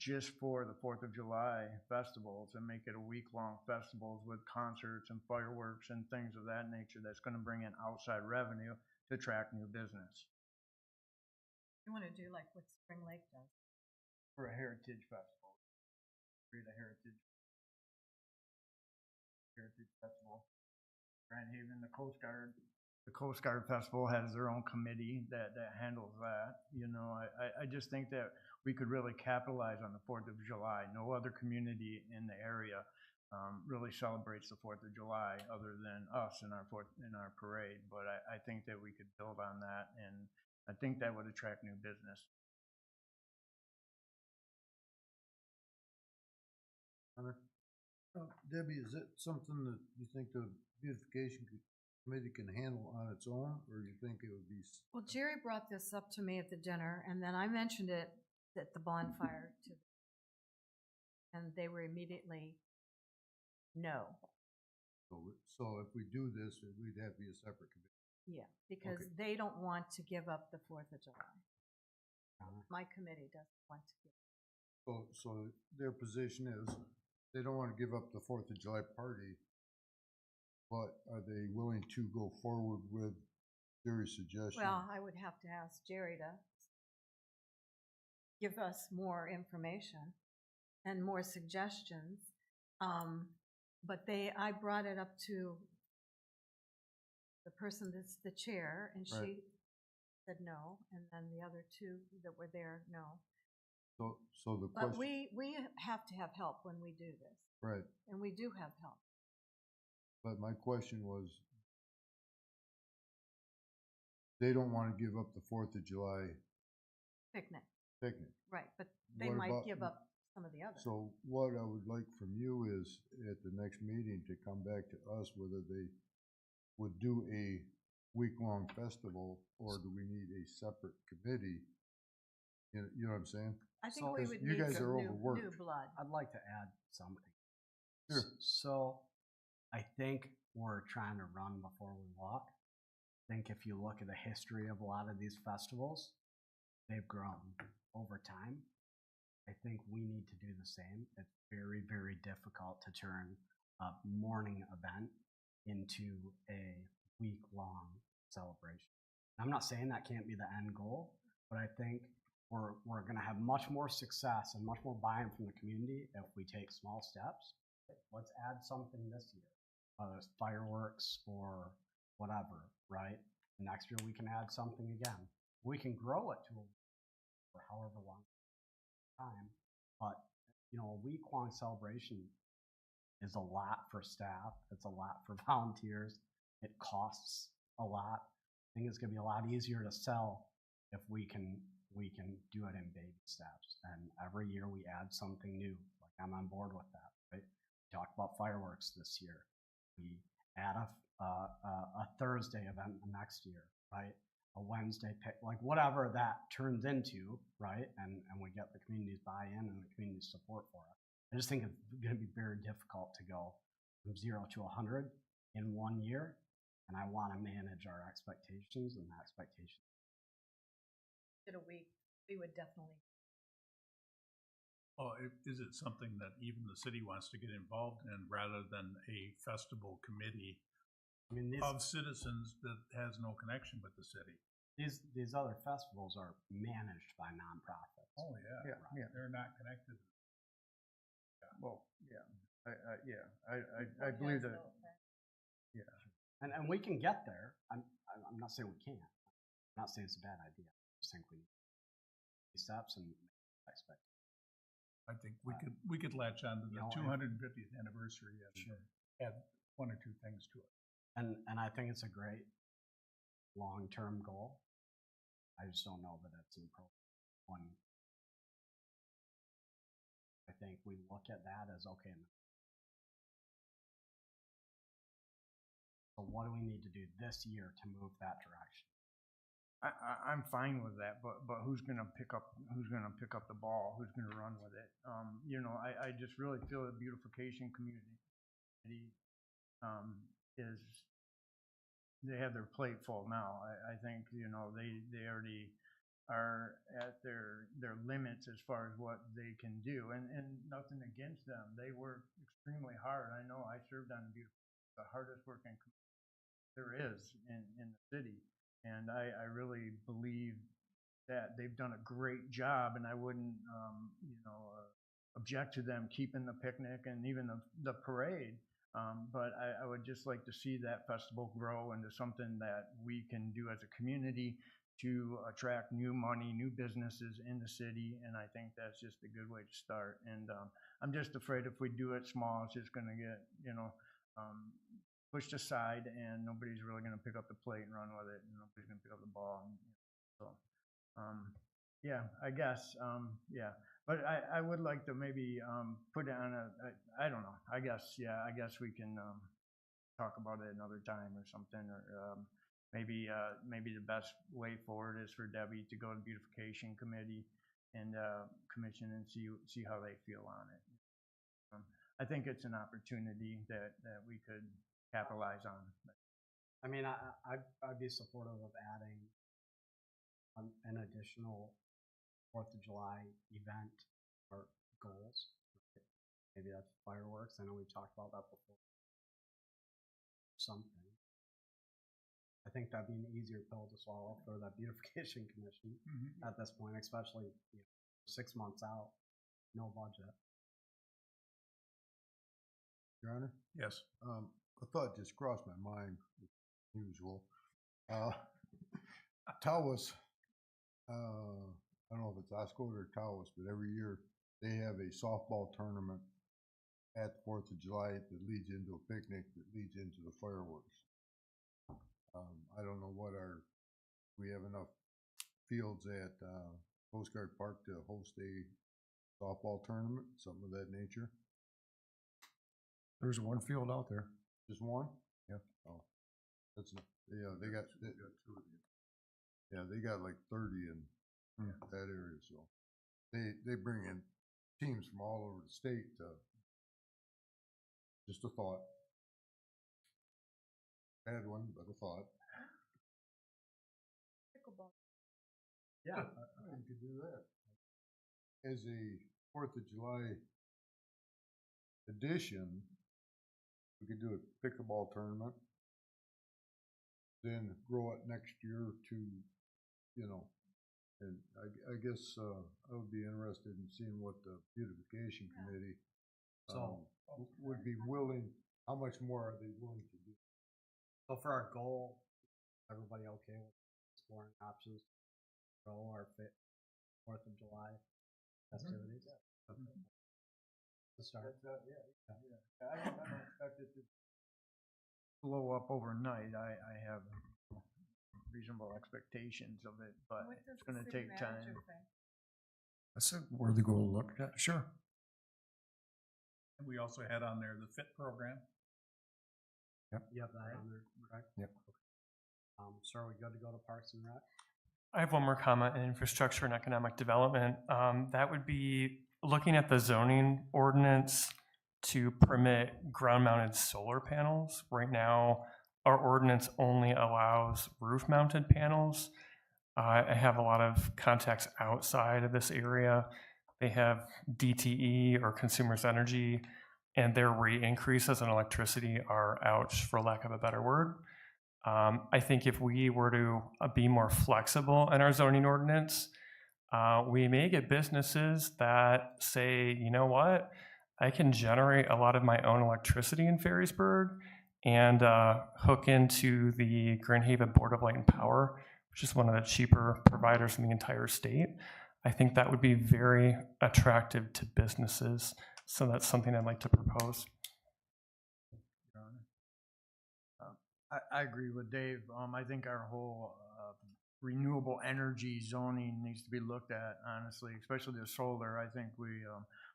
just for the 4th of July festivals and make it a week-long festivals with concerts and fireworks and things of that nature that's going to bring in outside revenue to attract new business. You want to do like what Spring Lake does. For a heritage festival. Create a heritage festival. Grand Haven, the Coast Guard. The Coast Guard Festival has their own committee that handles that. You know, I just think that we could really capitalize on the 4th of July. No other community in the area really celebrates the 4th of July other than us in our parade. But I think that we could build on that, and I think that would attract new business. Debbie, is it something that you think the beautification committee can handle on its own, or you think it would be? Well, Jerry brought this up to me at the dinner, and then I mentioned it at the bonfire to them. And they were immediately, no. So if we do this, we'd have to be a separate committee. Yeah, because Okay. they don't want to give up the 4th of July. My committee doesn't want to give. So their position is, they don't want to give up the 4th of July party, but are they willing to go forward with Jerry's suggestion? Well, I would have to ask Jerry to give us more information and more suggestions. But I brought it up to the person that's the chair, and Right. she said no, and then the other two that were there, no. So the But question, we have to have help when we do this, right, and we do have help. but my question was, they don't want to give up the 4th of July Picnic, picnic. right, but they What might about- give up some of the others. So what I would like from you is, at the next meeting, to come back to us whether they would do a week-long festival, or do we need a separate committee? You know what I'm saying? I think So- we 'Cause would you need guys some are new overworked. blood. I'd like to add something. Sure. So I think we're trying to run before we walk. I think if you look at the history of a lot of these festivals, they've grown over time. I think we need to do the same. It's very, very difficult to turn a morning event into a week-long celebration. I'm not saying that can't be the end goal, but I think we're going to have much more success and much more buy-in from the community if we take small steps. Let's add something this year, whether it's fireworks or whatever, right? Next year we can add something again. We can grow it to for however long time, but you know, a week-long celebration is a lot for staff. It's a lot for volunteers. It costs a lot. I think it's going to be a lot easier to sell if we can do it in baby steps. And every year we add something new. Like, I'm on board with that. Right? We talked about fireworks this year. We add a Thursday event the next year, right? A Wednesday pick, like whatever that turns into, right? And we get the community's buy-in and the community's support for it. I just think it's going to be very difficult to go from 0 to 100 in 1 year, and I want to manage our expectations and the expectations. In a week, we would definitely. Well, is it something that even the city wants to get involved in rather than a festival committee I mean, of citizens that has no connection with the city? these other festivals are managed by nonprofits. Oh, yeah. Yeah, yeah. They're not connected. Well, yeah, I believe that. Yeah. And we can get there. I'm not saying we can't. I'm not saying it's a bad idea. I just think we need steps and expect. I think we could latch on to the You know, 250th anniversary and add one or two things to it. And I think it's a great long-term goal. I just don't know that it's an appropriate one. I think we look at that as, okay, so what do we need to do this year to move that direction? I'm fine with that, but who's gonna pick up the ball? Who's gonna run with it? You know, I just really feel the beautification community is, they have their plate full now. I think, you know, they already are at their limits as far as what they can do, and nothing against them. They work extremely hard. I know I served on the hardest working there is in the city. And I really believe that they've done a great job, and I wouldn't, object to them keeping the picnic and even the parade. But I would just like to see that festival grow into something that we can do as a community to attract new money, new businesses in the city, and I think that's just a good way to start. And I'm just afraid if we do it small, it's just going to get, pushed aside, and nobody's really going to pick up the plate and run with it, and nobody's going to pick up the ball. So, yeah, I guess, yeah. But I would like to maybe put it on I don't know. I guess we can talk about it another time or something, or maybe the best way forward is for Debbie to go to beautification committee and commission and see how they feel on it. I think it's an opportunity that we could capitalize on. I mean, I'd be supportive of adding an additional 4th of July event or goals. Maybe that's fireworks. I know we've talked about that before. Something. I think that'd be an easier pill to swallow for that beautification commission at this point, especially 6 months out, no budget. Your Honor? Yes. A thought just crossed my mind, as usual. Tawas, I don't know if it's Oscoda or Tawas, but every year they have a softball tournament at the 4th of July that leads into a picnic that leads into the fireworks. I don't know we have enough fields at Coast Guard Park to host a softball tournament, something of that nature. There's one field out there. Just one? Yeah. Oh, that's not, yeah. They got like 30 in that area. So they bring in teams from all over the state. Just a thought. Bad one, but a thought. Pickleball. Yeah, I could do that. As a 4th of July addition, we could do a pickleball tournament, then grow it next year to, and I guess I would be interested in seeing what the beautification committee would be willing, how much more are they willing to do? So for our goal, everybody okay with exploring options to grow our 4th of July festivities? To start. I don't expect it to blow up overnight. I have reasonable expectations of it, but What does it's the going to city take manager time. think? That's a worthy goal to look at. Sure. And we also had on there the FIT program. You have that on there, correct? Yep. So are we good to go to Parks and Rec? I have one more comment in infrastructure and economic development. That would be looking at the zoning ordinance to permit ground-mounted solar panels. Right now, our ordinance only allows roof-mounted panels. I have a lot of contacts outside of this area. They have DTE or Consumers Energy, and their rate increases in electricity are ouch, for lack of a better word. I think if we were to be more flexible in our zoning ordinance, we may get businesses that say, you know what, I can generate a lot of my own electricity in Ferrysburg and hook into the Grand Haven Board of Light and Power, which is one of the cheaper providers in the entire state. I think that would be very attractive to businesses. So that's something I'd like to propose. I agree with Dave. I think our whole renewable energy zoning needs to be looked at, honestly, especially the solar. I think we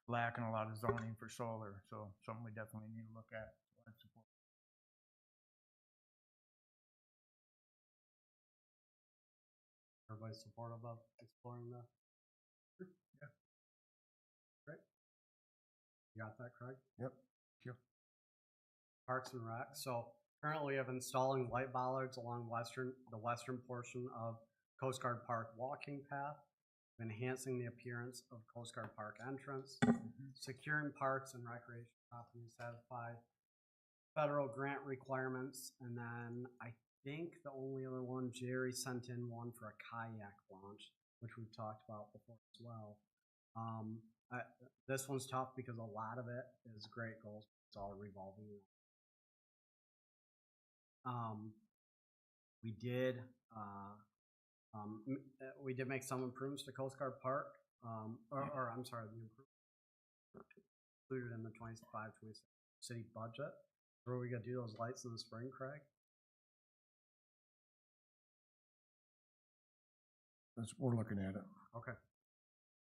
lack in a lot of zoning for solar, so something we definitely need to look at. So I support. Everybody supportive of exploring the? Yeah. Great. You got that, Craig? Yep. Parks and Rec. So currently we have installing light bollards along the western portion of Coast Guard Park walking path, enhancing the appearance of Coast Guard Park entrance, securing parks and recreation properties, satisfy federal grant requirements, and then I think the only other one, Jerry sent in one for a kayak launch, which we've talked about before as well. This one's tough because a lot of it is great goals. It's all revolving. We did make some improvements to Coast Guard Park, or I'm sorry, the improvements included in the 25-26 city budget. Where we gotta do those lights in the spring, Craig? We're looking at it. Okay.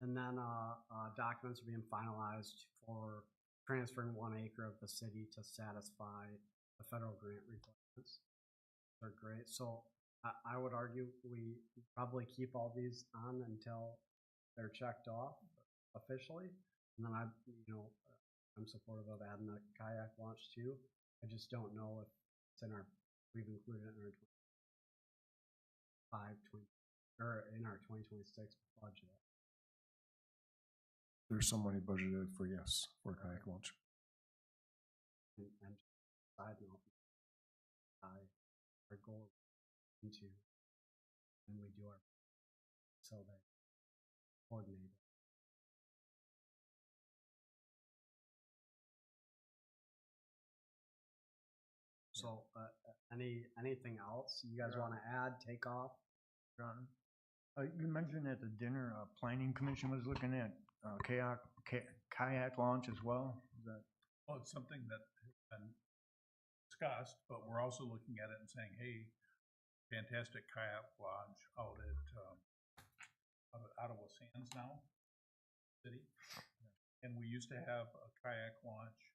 And then documents are being finalized for transferring 1 acre of the city to satisfy the federal grant requirements. They're great. So I would argue we probably keep all these on until they're checked off officially. And then I'm supportive of adding the kayak launch too. I just don't know if it's we've included it in our 2026 budget. There's some money budgeted for kayak launch. And side note, our goal into when we do our so they coordinate it. So anything else you guys want to add, take off? John, you mentioned at the dinner, planning commission was looking at kayak launch as well. Is that? Well, it's something that has been discussed, but we're also looking at it and saying, hey, fantastic kayak launch out at Ottawa Sands now, city. And we used to have a kayak launch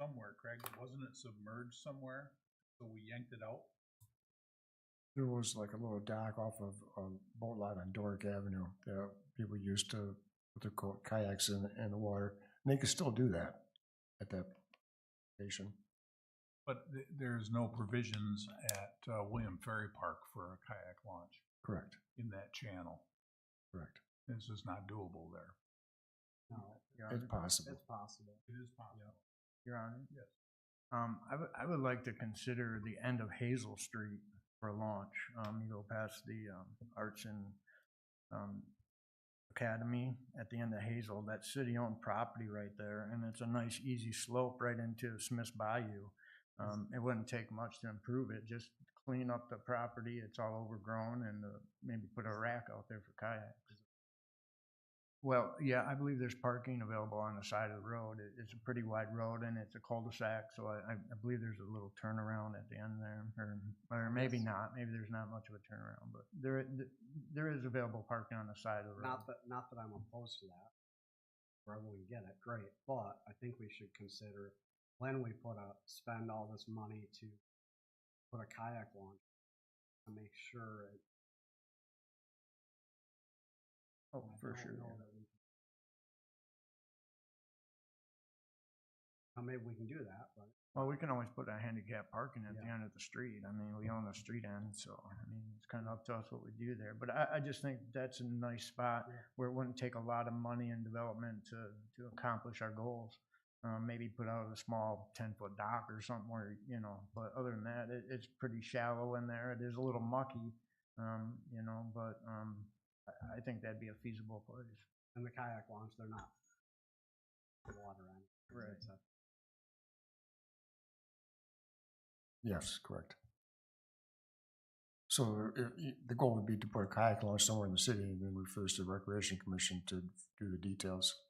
somewhere, Craig, wasn't it submerged somewhere? So we yanked it out. There was like a little dock off of a boat lot on Doric Avenue that people used to put their kayaks in the water. And they could still do that at that station. But there's no provisions at William Ferry Park for a kayak launch. Correct. In that channel. Correct. This is not doable there. No, It's possible. it's possible. It is possible. Your Honor? Yes. I would like to consider the end of Hazel Street for a launch. You go past the Arts and Academy at the end of Hazel, that city-owned property right there, and it's a nice, easy slope right into Smith's Bayou. It wouldn't take much to improve it, just clean up the property. It's all overgrown, and maybe put a rack out there for kayaks. Well, yeah, I believe there's parking available on the side of the road. It's a pretty wide road and it's a cul-de-sac, so I believe there's a little turnaround at the end there, or maybe not. Maybe there's not much of a turnaround, but there is available parking on the side of the road. Not that I'm opposed to that. Wherever we get it, great. But I think we should consider when we spend all this money to put a kayak launch to make sure it. Oh, for sure. Maybe we can do that, but. Well, we can always put a handicap parking at the end of the street. I mean, we own the street end, so I mean, it's kind of up to us what we do there. But I just think that's a nice spot where it wouldn't take a lot of money and development to accomplish our goals. Maybe put out a small 10-foot dock or something where, but other than that, it's pretty shallow in there. It is a little mucky, but I think that'd be a feasible place. And the kayak launch, they're not water end. Right. Yes, correct. So the goal would be to put a kayak launch somewhere in the city and then refer to the Recreation Commission to do the details.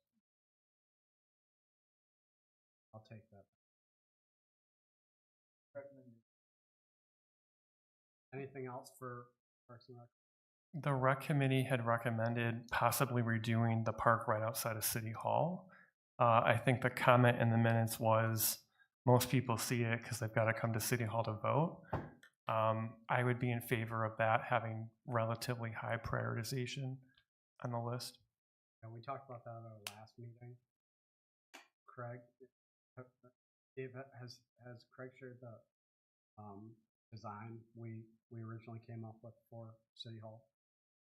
I'll take that. Anything else for Parks and Rec? The rec committee had recommended possibly redoing the park right outside of City Hall. I think the comment in the minutes was most people see it because they've got to come to City Hall to vote. I would be in favor of that having relatively high prioritization on the list. And we talked about that at our last meeting. Craig, Dave, has Craig shared the design we originally came up with for City Hall?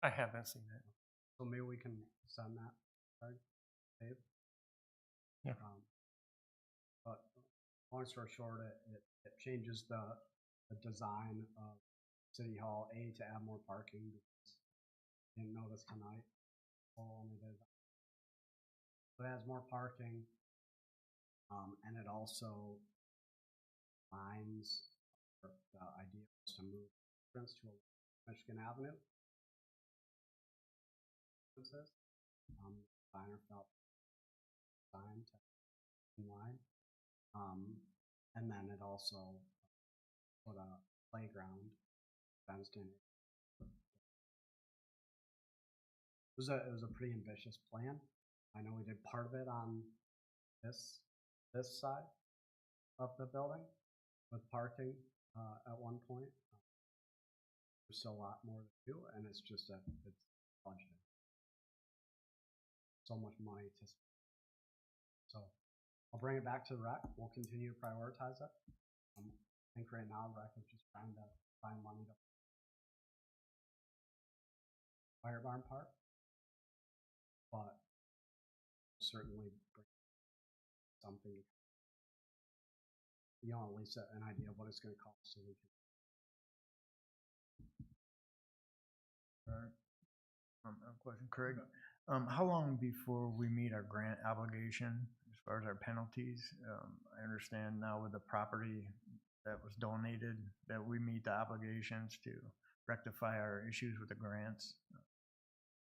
I haven't seen it. So maybe we can send that, Craig, Dave? Yeah. But long story short, it changes the design of City Hall, to add more parking, because I didn't notice tonight. It has more parking, and it also lines, the idea was to move entrance to Michigan Avenue. Designer felt designed to in line, and then it also put a playground fenced in. It was a pretty ambitious plan. I know we did part of it on this side of the building with parking at one point. There's still a lot more to do, and it's just it's budgeting. So much money to spend. So I'll bring it back to the rec. We'll continue to prioritize it. I think right now rec is just trying to find money to Fire Barn Park, but certainly bring something, you know, at least an idea of what it's going to cost, so we can. All right. I have a question, Craig. How long before we meet our grant obligation as far as our penalties? I understand now with the property that was donated that we meet the obligations to rectify our issues with the grants.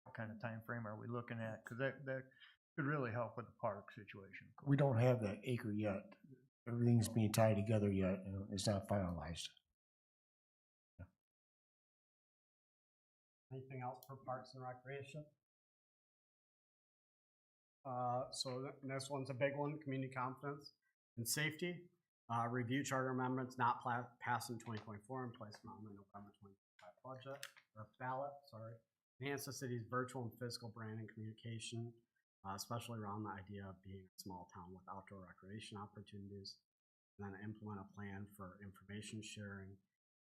What kind of time frame are we looking at? Because that could really help with the park situation. We don't have that acre yet. Everything's being tied together yet, and it's not finalized. Anything else for Parks and Recreation? So the next one's a big one, community confidence and safety. Review charter amendments not passed in 2024 and place them on the November 2025 budget, or ballot, sorry. Enhance the city's virtual and physical brand and communication, especially around the idea of being a small town with outdoor recreation opportunities. And then implement a plan for information sharing.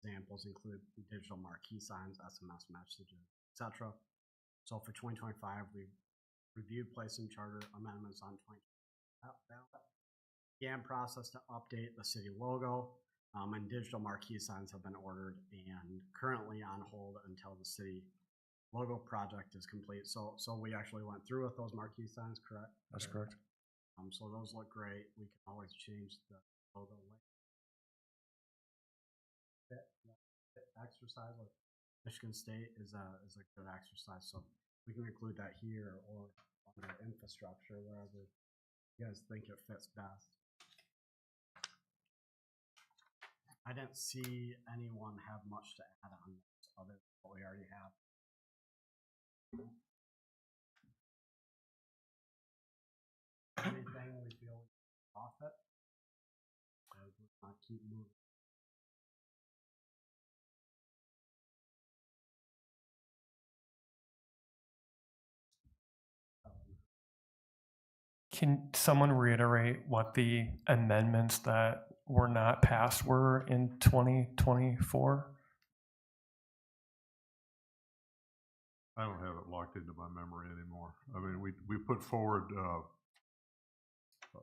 Examples include digital marquee signs, SMS messages, etc. So for 2025, we reviewed placing charter amendments on 2025 ballot. Began process to update the city logo, and digital marquee signs have been ordered and currently on hold until the city logo project is complete. So we actually went through with those marquee signs, correct? That's correct. So those look great. We can always change the logo link. Exercise with Michigan State is a good exercise. So we can include that here or under infrastructure, wherever you guys think it fits best. I didn't see anyone have much to add on this other than what we already have. Anything we feel off it? I'll keep moving. Can someone reiterate what the amendments that were not passed were in 2024? I don't have it locked into my memory anymore. I mean, we put forward about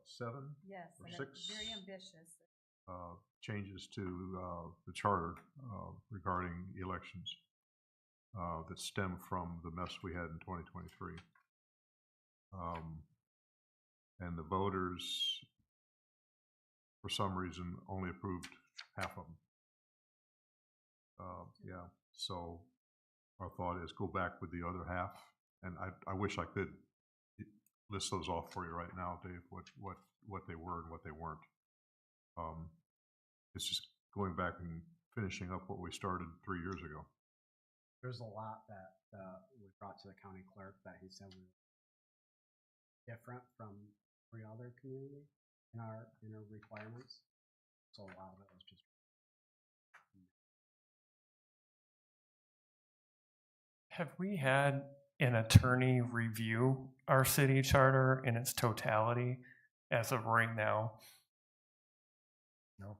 7 Yes, or and 6 it's very ambitious. changes to the charter regarding elections that stem from the mess we had in 2023. And the voters, for some reason, only approved half of them. Yeah, so our thought is go back with the other half, and I wish I could list those off for you right now, Dave, what they were and what they weren't. It's just going back and finishing up what we started 3 years ago. There's a lot that we brought to the county clerk that he said were different from every other community in our requirements. So a lot of it was just. Have we had an attorney review our city charter in its totality as of right now? No.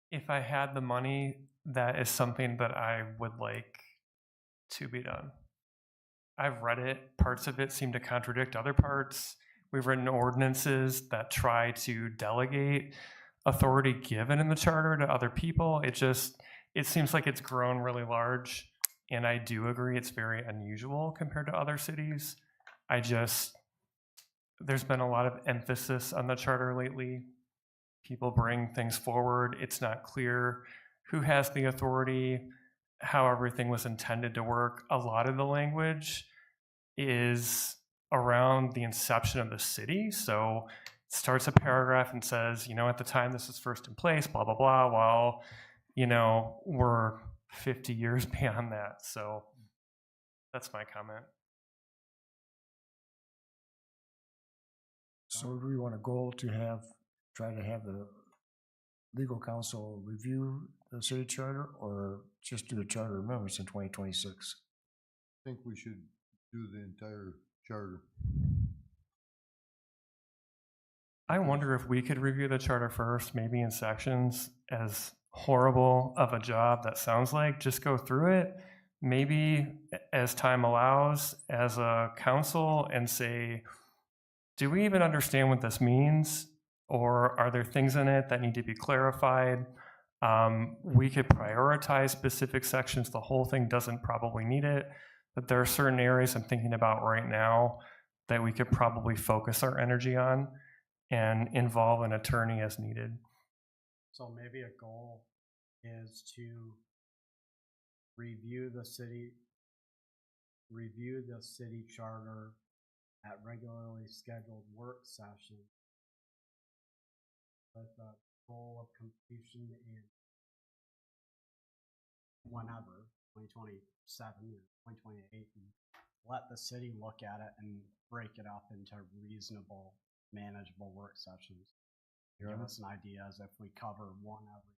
If I had the money, that is something that I would like to be done. I've read it. Parts of it seem to contradict other parts. We've written ordinances that try to delegate authority given in the charter to other people. It seems like it's grown really large, and I do agree it's very unusual compared to other cities. There's been a lot of emphasis on the charter lately. People bring things forward. It's not clear who has the authority, how everything was intended to work. A lot of the language is around the inception of the city. So it starts a paragraph and says, at the time this was first in place, blah, blah, blah. Well, we're 50 years beyond that. So that's my comment. So do we want a goal to try to have the legal counsel review the city charter, or just do the charter amendments in 2026? I think we should do the entire charter. I wonder if we could review the charter first, maybe in sections. As horrible of a job that sounds like, just go through it, maybe as time allows, as a council, and say, do we even understand what this means? Or are there things in it that need to be clarified? We could prioritize specific sections. The whole thing doesn't probably need it, but there are certain areas I'm thinking about right now that we could probably focus our energy on and involve an attorney as needed. So maybe a goal is to review the city charter at regularly scheduled work sessions with a goal of completion in whenever, 2027 or 2028, and let the city look at it and break it up into reasonable, manageable work sessions. Give us an idea as if we cover one every,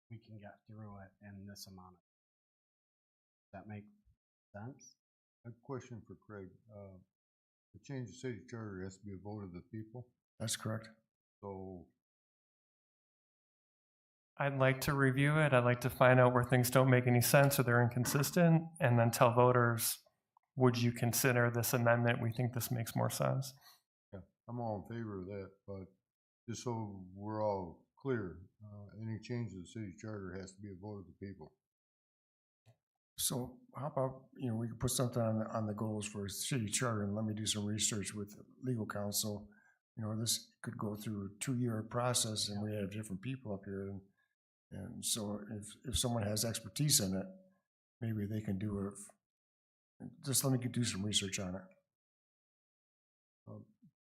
we can get through it in this amount of. Does that make sense? A question for Craig. To change the city charter, it has to be a vote of the people. That's correct. So I'd like to review it. I'd like to find out where things don't make any sense or they're inconsistent, and then tell voters, would you consider this amendment? We think this makes more sense. yeah, I'm all in favor of that, but just so we're all clear, any change to the city charter has to be a vote of the people. So how about, we could put something on the goals for a city charter, and let me do some research with legal counsel. This could go through a 2-year process, and we have different people up here. And so if someone has expertise in it, maybe they can do it. Just let me do some research on it.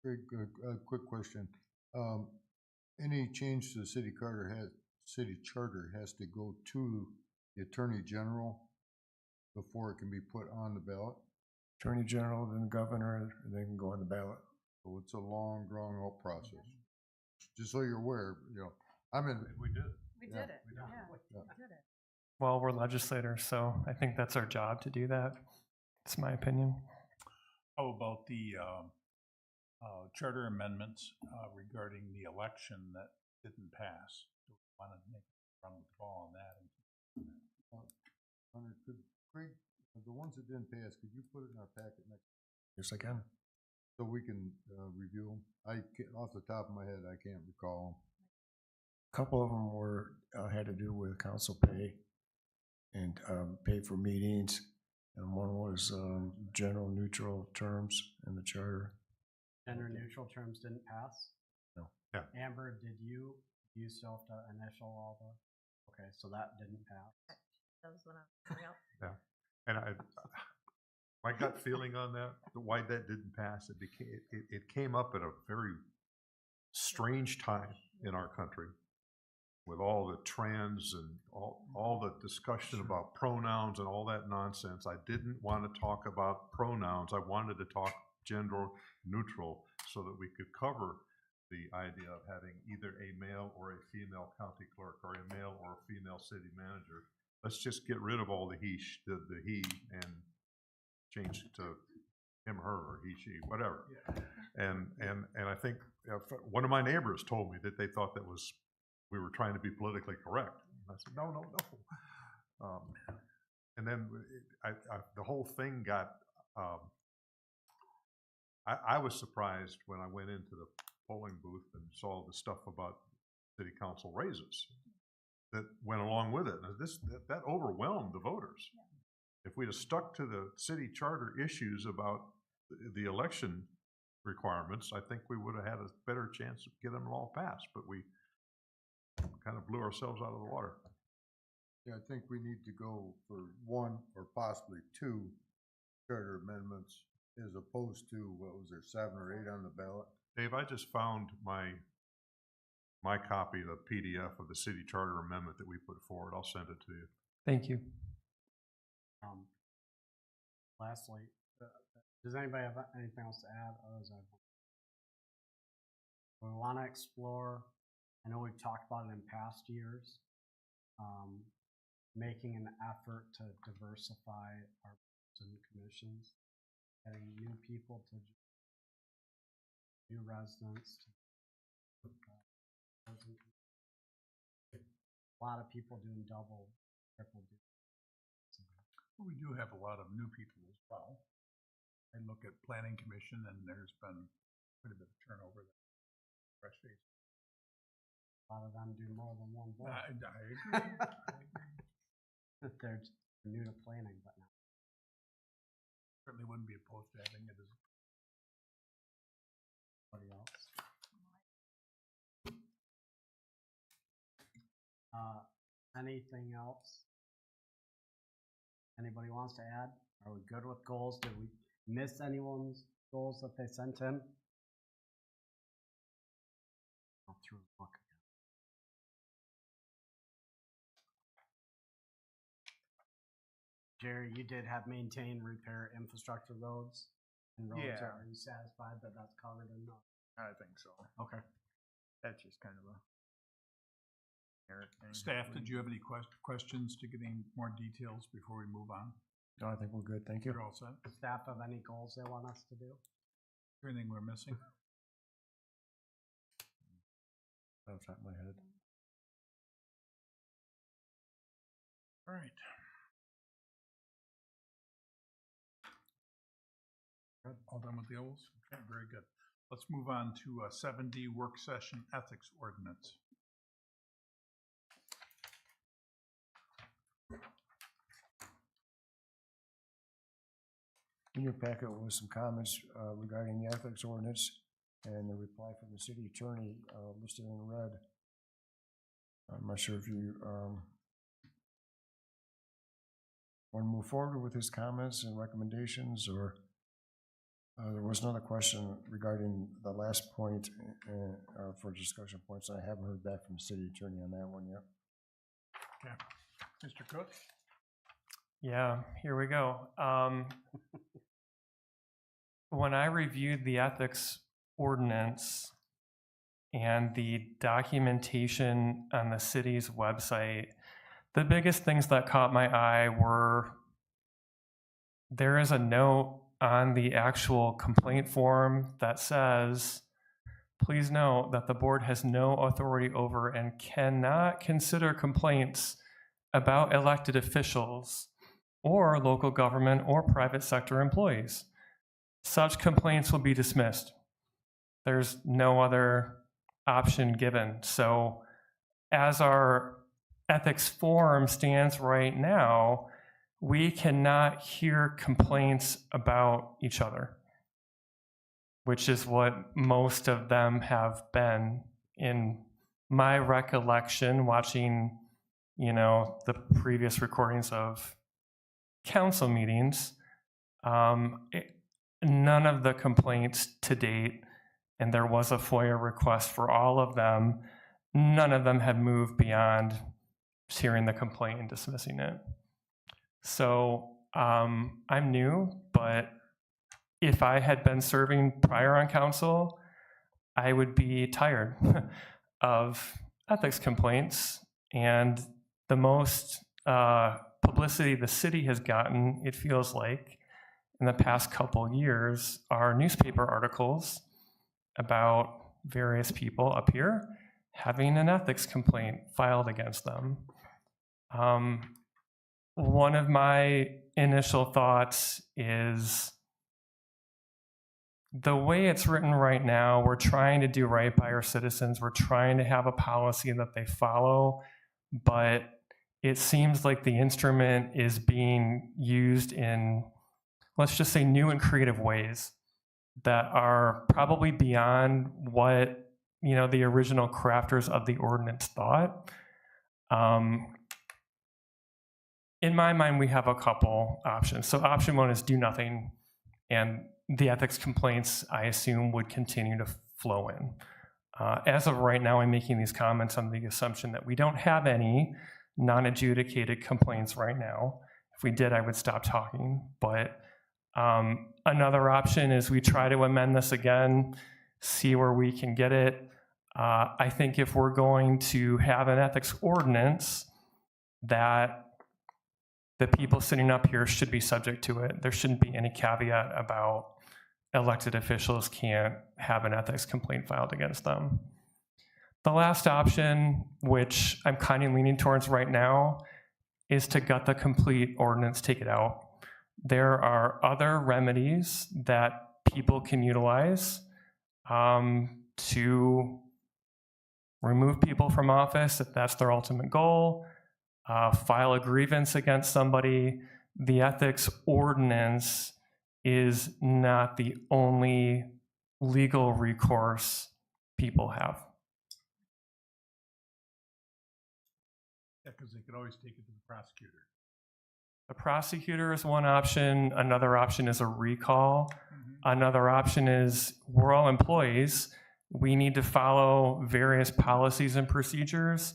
Craig, a quick question. Any change to the city charter has to go to the Attorney General before it can be put on the ballot? Attorney General, then the governor, and they can go on the ballot. So it's a long, drawn-out process. Just so you're aware, we did. We did it. Yeah. Yeah, we did it. Well, we're legislators, so I think that's our job to do that. It's my opinion. How about the charter amendments regarding the election that didn't pass? Do we want to make a run with the ball on that? Hunter, Craig, the ones that didn't pass, could you put it in our packet next? Yes, I can. So we can review them? Off the top of my head, I can't recall. A couple of them had to do with council pay and pay for meetings, and one was general neutral terms in the charter. Gender neutral terms didn't pass? No. Yeah. Amber, did you still have to initial all the, okay, so that didn't pass. That was when I was coming up. Yeah, and my gut feeling on that, why that didn't pass, it came up at a very strange time in our country. with all the trans and all the discussion about pronouns and all that nonsense, I didn't want to talk about pronouns. I wanted to talk gender neutral so that we could cover the idea of having either a male or a female county clerk or a male or a female city manager. Let's just get rid of all the he and change it to him, her, or he, she, whatever. And I think one of my neighbors told me that they thought that was, we were trying to be politically correct. And I said, no. And then the whole thing got, I was surprised when I went into the polling booth and saw the stuff about city council raises that went along with it. Now that overwhelmed the voters. If we'd have stuck to the city charter issues about the election requirements, I think we would have had a better chance of getting them all passed, but we kind of blew ourselves out of the water. Yeah, I think we need to go for one or possibly two charter amendments as opposed to, what was there, 7 or 8 on the ballot? Dave, I just found my copy, the PDF of the city charter amendment that we put forward. I'll send it to you. Thank you. Lastly, does anybody have anything else to add? We want to explore, I know we've talked about it in past years, making an effort to diversify our boards and commissions, getting new people to new residents to a lot of people doing double, triple duty. We do have a lot of new people as well. I look at planning commission and there's been quite a bit of turnover there. Fresh face. A lot of them do more than one board. I agree. They're new to planning, but not. Certainly wouldn't be opposed to having it as Anybody else? Anything else? Anybody wants to add? Are we good with goals? Did we miss anyone's goals that they sent in? I'll through the book again. Jerry, you did have maintain, repair infrastructure roads and roads. Yeah. Are you satisfied that that's covered or not? I think so. Okay. That's just kind of a generic thing. staff. Did you have any questions to getting more details before we move on? No, I think we're good. Thank you. You're all set? Staff have any goals they want us to do? Anything we're missing? Off the top of my head. All right. Good. All done with the O's? Okay, very good. Let's move on to 7D work session ethics ordinance. In your packet was some comments regarding the ethics ordinance and the reply from the city attorney listed in red. I'm not sure if you want to move forward with his comments and recommendations, or there was another question regarding the last point for discussion points. I haven't heard back from the city attorney on that one yet. Okay. Mr. Cook? Yeah, here we go. When I reviewed the ethics ordinance and the documentation on the city's website, the biggest things that caught my eye were there is a note on the actual complaint form that says, please note that the board has no authority over and cannot consider complaints about elected officials or local government or private sector employees. Such complaints will be dismissed. There's no other option given. So as our ethics forum stands right now, we cannot hear complaints about each other, which is what most of them have been in my recollection, watching, the previous recordings of council meetings. None of the complaints to date, and there was a FOIA request for all of them, none of them have moved beyond hearing the complaint and dismissing it. So I'm new, but if I had been serving prior on council, I would be tired of ethics complaints. And the most publicity the city has gotten, it feels like, in the past couple years are newspaper articles about various people up here having an ethics complaint filed against them. One of my initial thoughts is the way it's written right now, we're trying to do right by our citizens. We're trying to have a policy that they follow, but it seems like the instrument is being used in, let's just say, new and creative ways that are probably beyond what, you know, the original crafters of the ordinance thought. In my mind, we have a couple options. So option one is do nothing, and the ethics complaints, I assume, would continue to flow in. As of right now, I'm making these comments on the assumption that we don't have any non-adjudicated complaints right now. If we did, I would stop talking. But another option is we try to amend this again, see where we can get it. I think if we're going to have an ethics ordinance, that the people sitting up here should be subject to it. There shouldn't be any caveat about elected officials can't have an ethics complaint filed against them. The last option, which I'm kind of leaning towards right now, is to gut the complete ordinance, take it out. There are other remedies that people can utilize to remove people from office if that's their ultimate goal, file a grievance against somebody. The ethics ordinance is not the only legal recourse people have. Yeah, because they could always take it to the prosecutor. The prosecutor is one option. Another option is a recall. Another option is we're all employees. We need to follow various policies and procedures.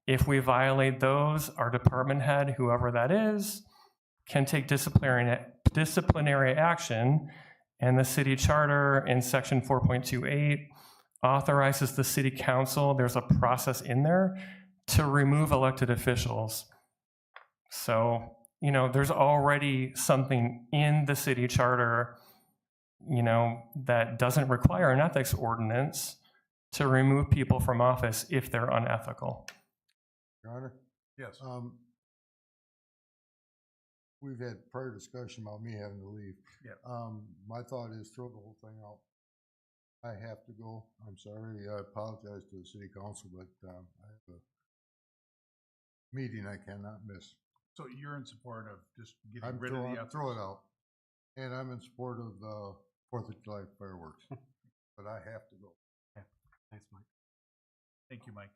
If we violate those, our department head, whoever that is, can take disciplinary action, and the city charter in section 4.28 authorizes the city council, there's a process in there, to remove elected officials. So, you know, there's already something in the city charter, you know, that doesn't require an ethics ordinance to remove people from office if they're unethical. Your Honor? Yes. We've had prior discussion about me having to leave. Yeah. My thought is throw the whole thing out. I have to go. I'm sorry. I apologize to the city council, but I have a meeting I cannot miss. So you're in support of just getting I'm rid of the ethics? throw it out. And I'm in support of the 4th of July fireworks, but I have to go. Yeah. Thanks, Mike. Thank you, Mike.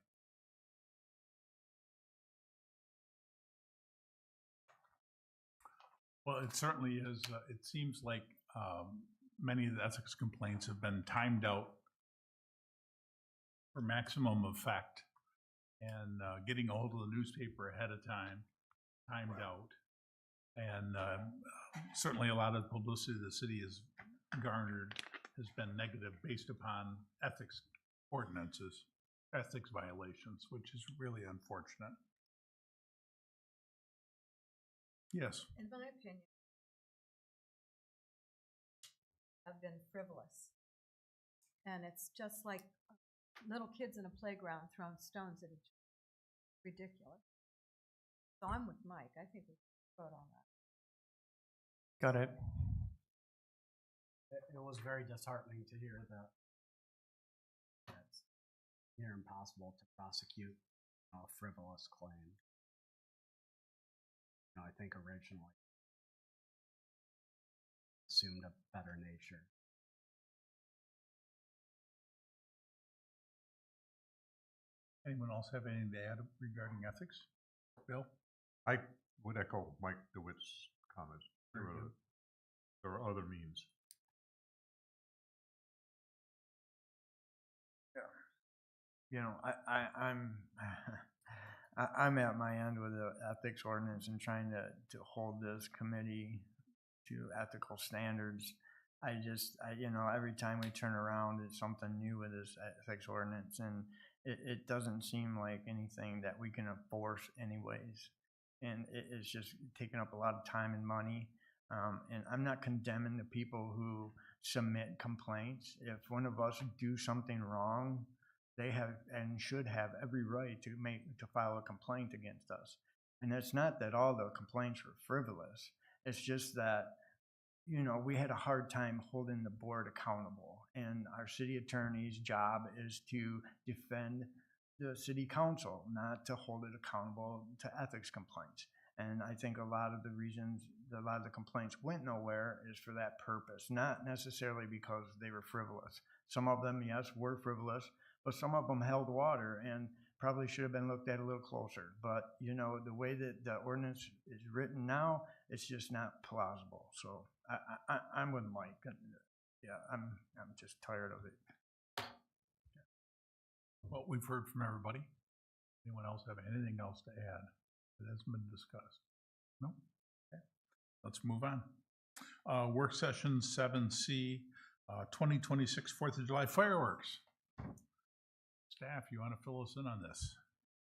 Well, it certainly is. It seems like many of the ethics complaints have been timed out for maximum effect, and getting a hold of the newspaper ahead of time, timed out. And certainly a lot of publicity the city has garnered has been negative based upon ethics ordinances, ethics violations, which is really unfortunate. Yes. In my opinion, have been frivolous. And it's just like little kids in a playground throwing stones at each other. Ridiculous. So I'm with Mike. I think we should vote on that. Got it. It was very disheartening to hear that it's near impossible to prosecute a frivolous claim. You know, I think originally assumed a better nature. Anyone else have anything to add regarding ethics? Bill? I would echo Mike DeWitt's comments. Very good. There are other means. you know, I'm I'm at my end with the ethics ordinance and trying to hold this committee to ethical standards. You know, every time we turn around, it's something new with this ethics ordinance, and it doesn't seem like anything that we can enforce anyways. And it's just taking up a lot of time and money. And I'm not condemning the people who submit complaints. If one of us do something wrong, they have and should have every right to file a complaint against us. And it's not that all the complaints were frivolous. It's just that, you know, we had a hard time holding the board accountable. And our city attorney's job is to defend the city council, not to hold it accountable to ethics complaints. And I think a lot of the reasons a lot of the complaints went nowhere is for that purpose, not necessarily because they were frivolous. Some of them, yes, were frivolous, but some of them held water and probably should have been looked at a little closer. But, you know, the way that the ordinance is written now, it's just not plausible. So I'm with Mike. Yeah, I'm just tired of it. Well, we've heard from everybody. Anyone else have anything else to add that hasn't been discussed? No? Okay. Let's move on. Work session 7C, 2026 4th of July fireworks. Staff, you want to fill us in on this?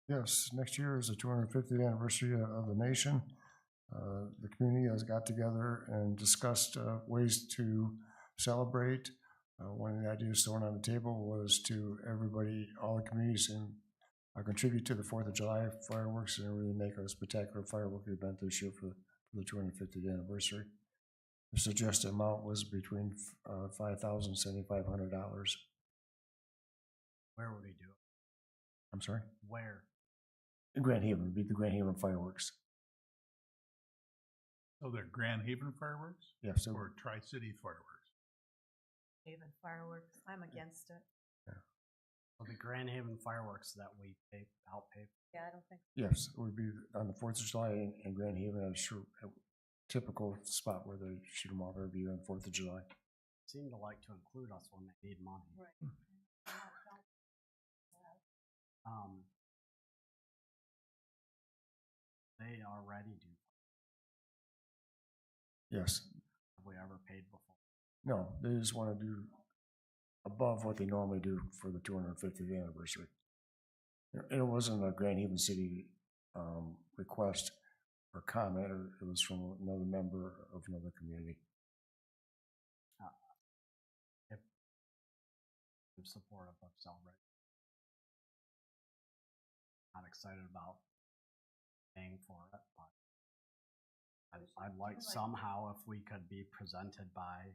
Yes, next year is the 250th anniversary of the nation. The community has got together and discussed ways to celebrate. One of the ideas thrown on the table was to everybody, all the communities, and contribute to the 4th of July fireworks and really make a spectacular firework event this year for the 250th anniversary. The suggested amount was between $5,000 and $7,500. Where would we do it? I'm sorry? Where? In Grand Haven, would be the Grand Haven fireworks. So they're Grand Haven fireworks Yes, so or Tri-City fireworks? Haven fireworks, I'm against it. Well, the Grand Haven fireworks that we help pay. Yeah, I don't think. yes, it would be on the 4th of July in Grand Haven. I'm sure a typical spot where they shoot them off every year on the 4th of July. Seem to like to include us when they need money. Right. They already do. Yes. Have we ever paid before? No, they just want to do above what they normally do for the 250th anniversary. And it wasn't a Grand Haven City request or comment, or it was from another member of another community. I'm supportive of celebrating. Not excited about paying for it, but I'd like somehow if we could be presented by,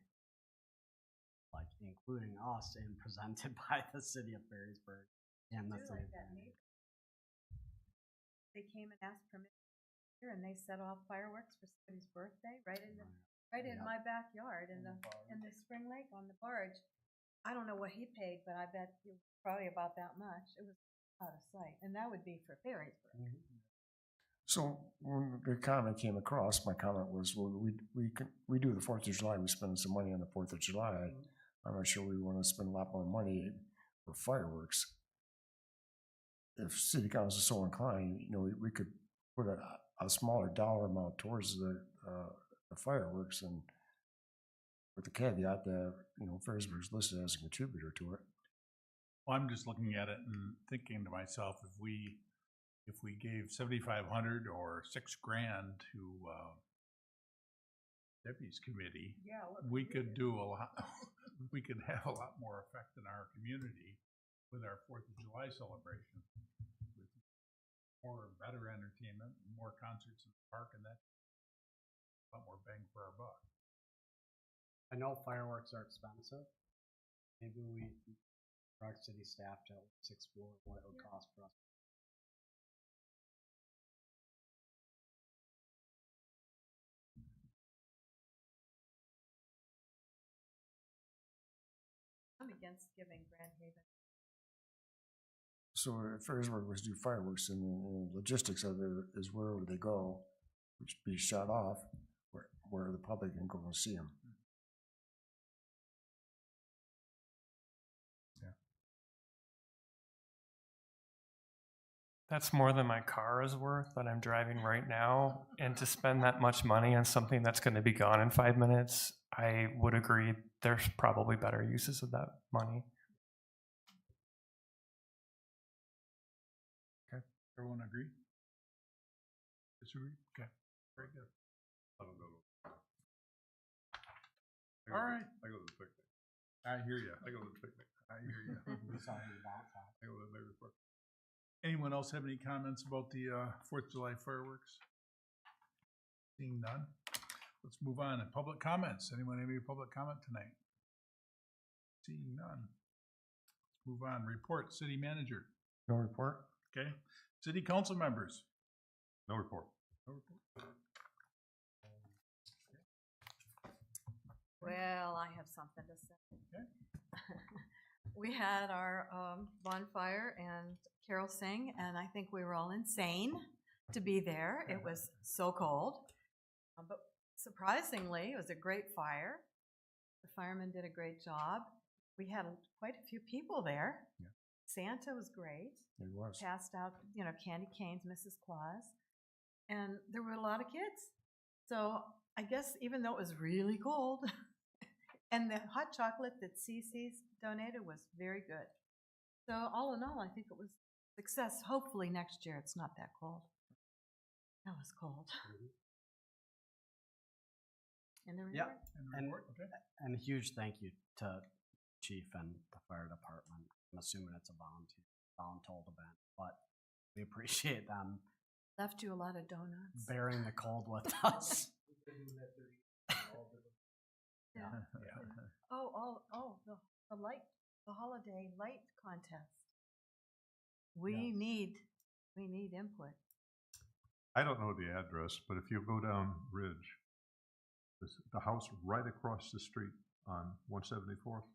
like, including us and presented by the city of Perrysburg and the city. They came and asked permission here, and they set off fireworks for somebody's birthday right in my backyard in the Spring Lake on the barge. I don't know what he paid, but I bet it was probably about that much. It was out of sight, and that would be for Perrysburg. So when the comment came across, my comment was, well, we do the 4th of July, we spend some money on the 4th of July. I'm not sure we want to spend a lot more money for fireworks. If city council is so inclined, you know, we could put a smaller dollar amount towards the fireworks, and with the caveat that, you know, Perrysburg's listed as a contributor to it. Well, I'm just looking at it and thinking to myself, if we gave $7,500 or $6,000 to Debbie's committee, we could do a lot. We could have a lot more effect in our community with our 4th of July celebration, with more better entertainment, more concerts in the park, and that's a lot more bang for our buck. I know fireworks are expensive. Maybe we direct city staff to explore what it would cost for us. I'm against giving Grand Haven. So if Perrysburg was to do fireworks, and the logistics of it is where would they go, which would be shut off, where the public can go and see them. That's more than my car is worth that I'm driving right now. And to spend that much money on something that's going to be gone in 5 minutes, I would agree there's probably better uses of that money. Everyone agree? Disagree? Okay, very good. I don't know. All right. I go to the picnic. I hear you. I go to the picnic. I hear you. We saw you bounce out. I go to the mayor's park. Anyone else have any comments about the 4th of July fireworks? Seeing none, let's move on to public comments. Anyone have any public comment tonight? Seeing none. Move on. Report, city manager. No report? Okay. City council members. No report. No report. Well, I have something to say. Okay. We had our bonfire and Carol Sing, and I think we were all insane to be there. It was so cold. But surprisingly, it was a great fire. The firemen did a great job. We had quite a few people there. Yeah. Santa was great. It was. Passed out, candy canes, Mrs. Claus. And there were a lot of kids. So I guess even though it was really cold, and the hot chocolate that CC's donated was very good. So all in all, I think it was a success. Hopefully next year it's not that cold. That was cold. And the Yep. report? And report, okay. And a huge thank you to Chief and the fire department. I'm assuming it's a voluntold event, but we appreciate them Left you a lot of donuts. bearing the cold with us. Yeah. Yeah. The holiday light contest. We need input. I don't know the address, but if you go down Ridge, the house right across the street on 174th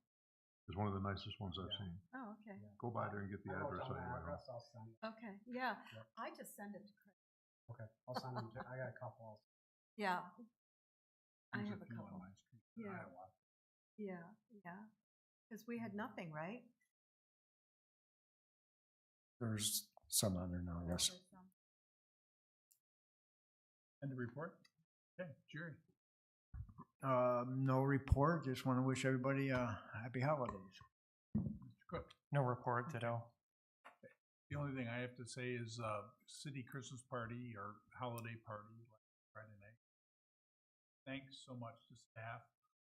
is one of the nicest ones I've seen. Oh, okay. Go by there and get the address on your way home. Okay, yeah. Yep. I just send it to Craig. Okay, I'll send them to, I got a couple. Yeah. I There's have a few on couple. my street in Yeah. Iowa. Yeah. Because we had nothing, right? There's some on there now, yes. There was some. And the report? Okay, Jerry. No report, just want to wish everybody happy holidays. Mr. Cook. No report, ditto. The only thing I have to say is city Christmas party or holiday party like Friday night. Thanks so much to staff.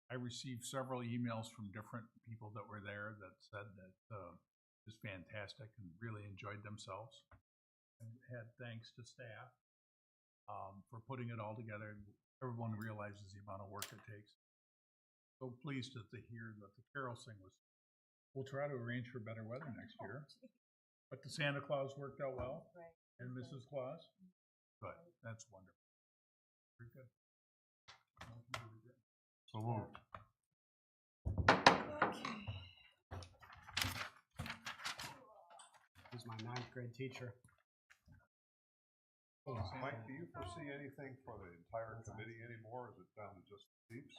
I received several emails from different people that were there that said that it was fantastic and really enjoyed themselves. And had thanks to staff for putting it all together. Everyone realizes the amount of work it takes. So pleased to hear that the Carol Sing was. We'll try to arrange for better weather next year. But the Santa Claus worked out well, Right. and Mrs. Claus? Good, that's wonderful. Very good. So moved. Okay. He's my 9th grade teacher. Mike, do you foresee anything for the entire committee anymore? Is it down to just the chiefs?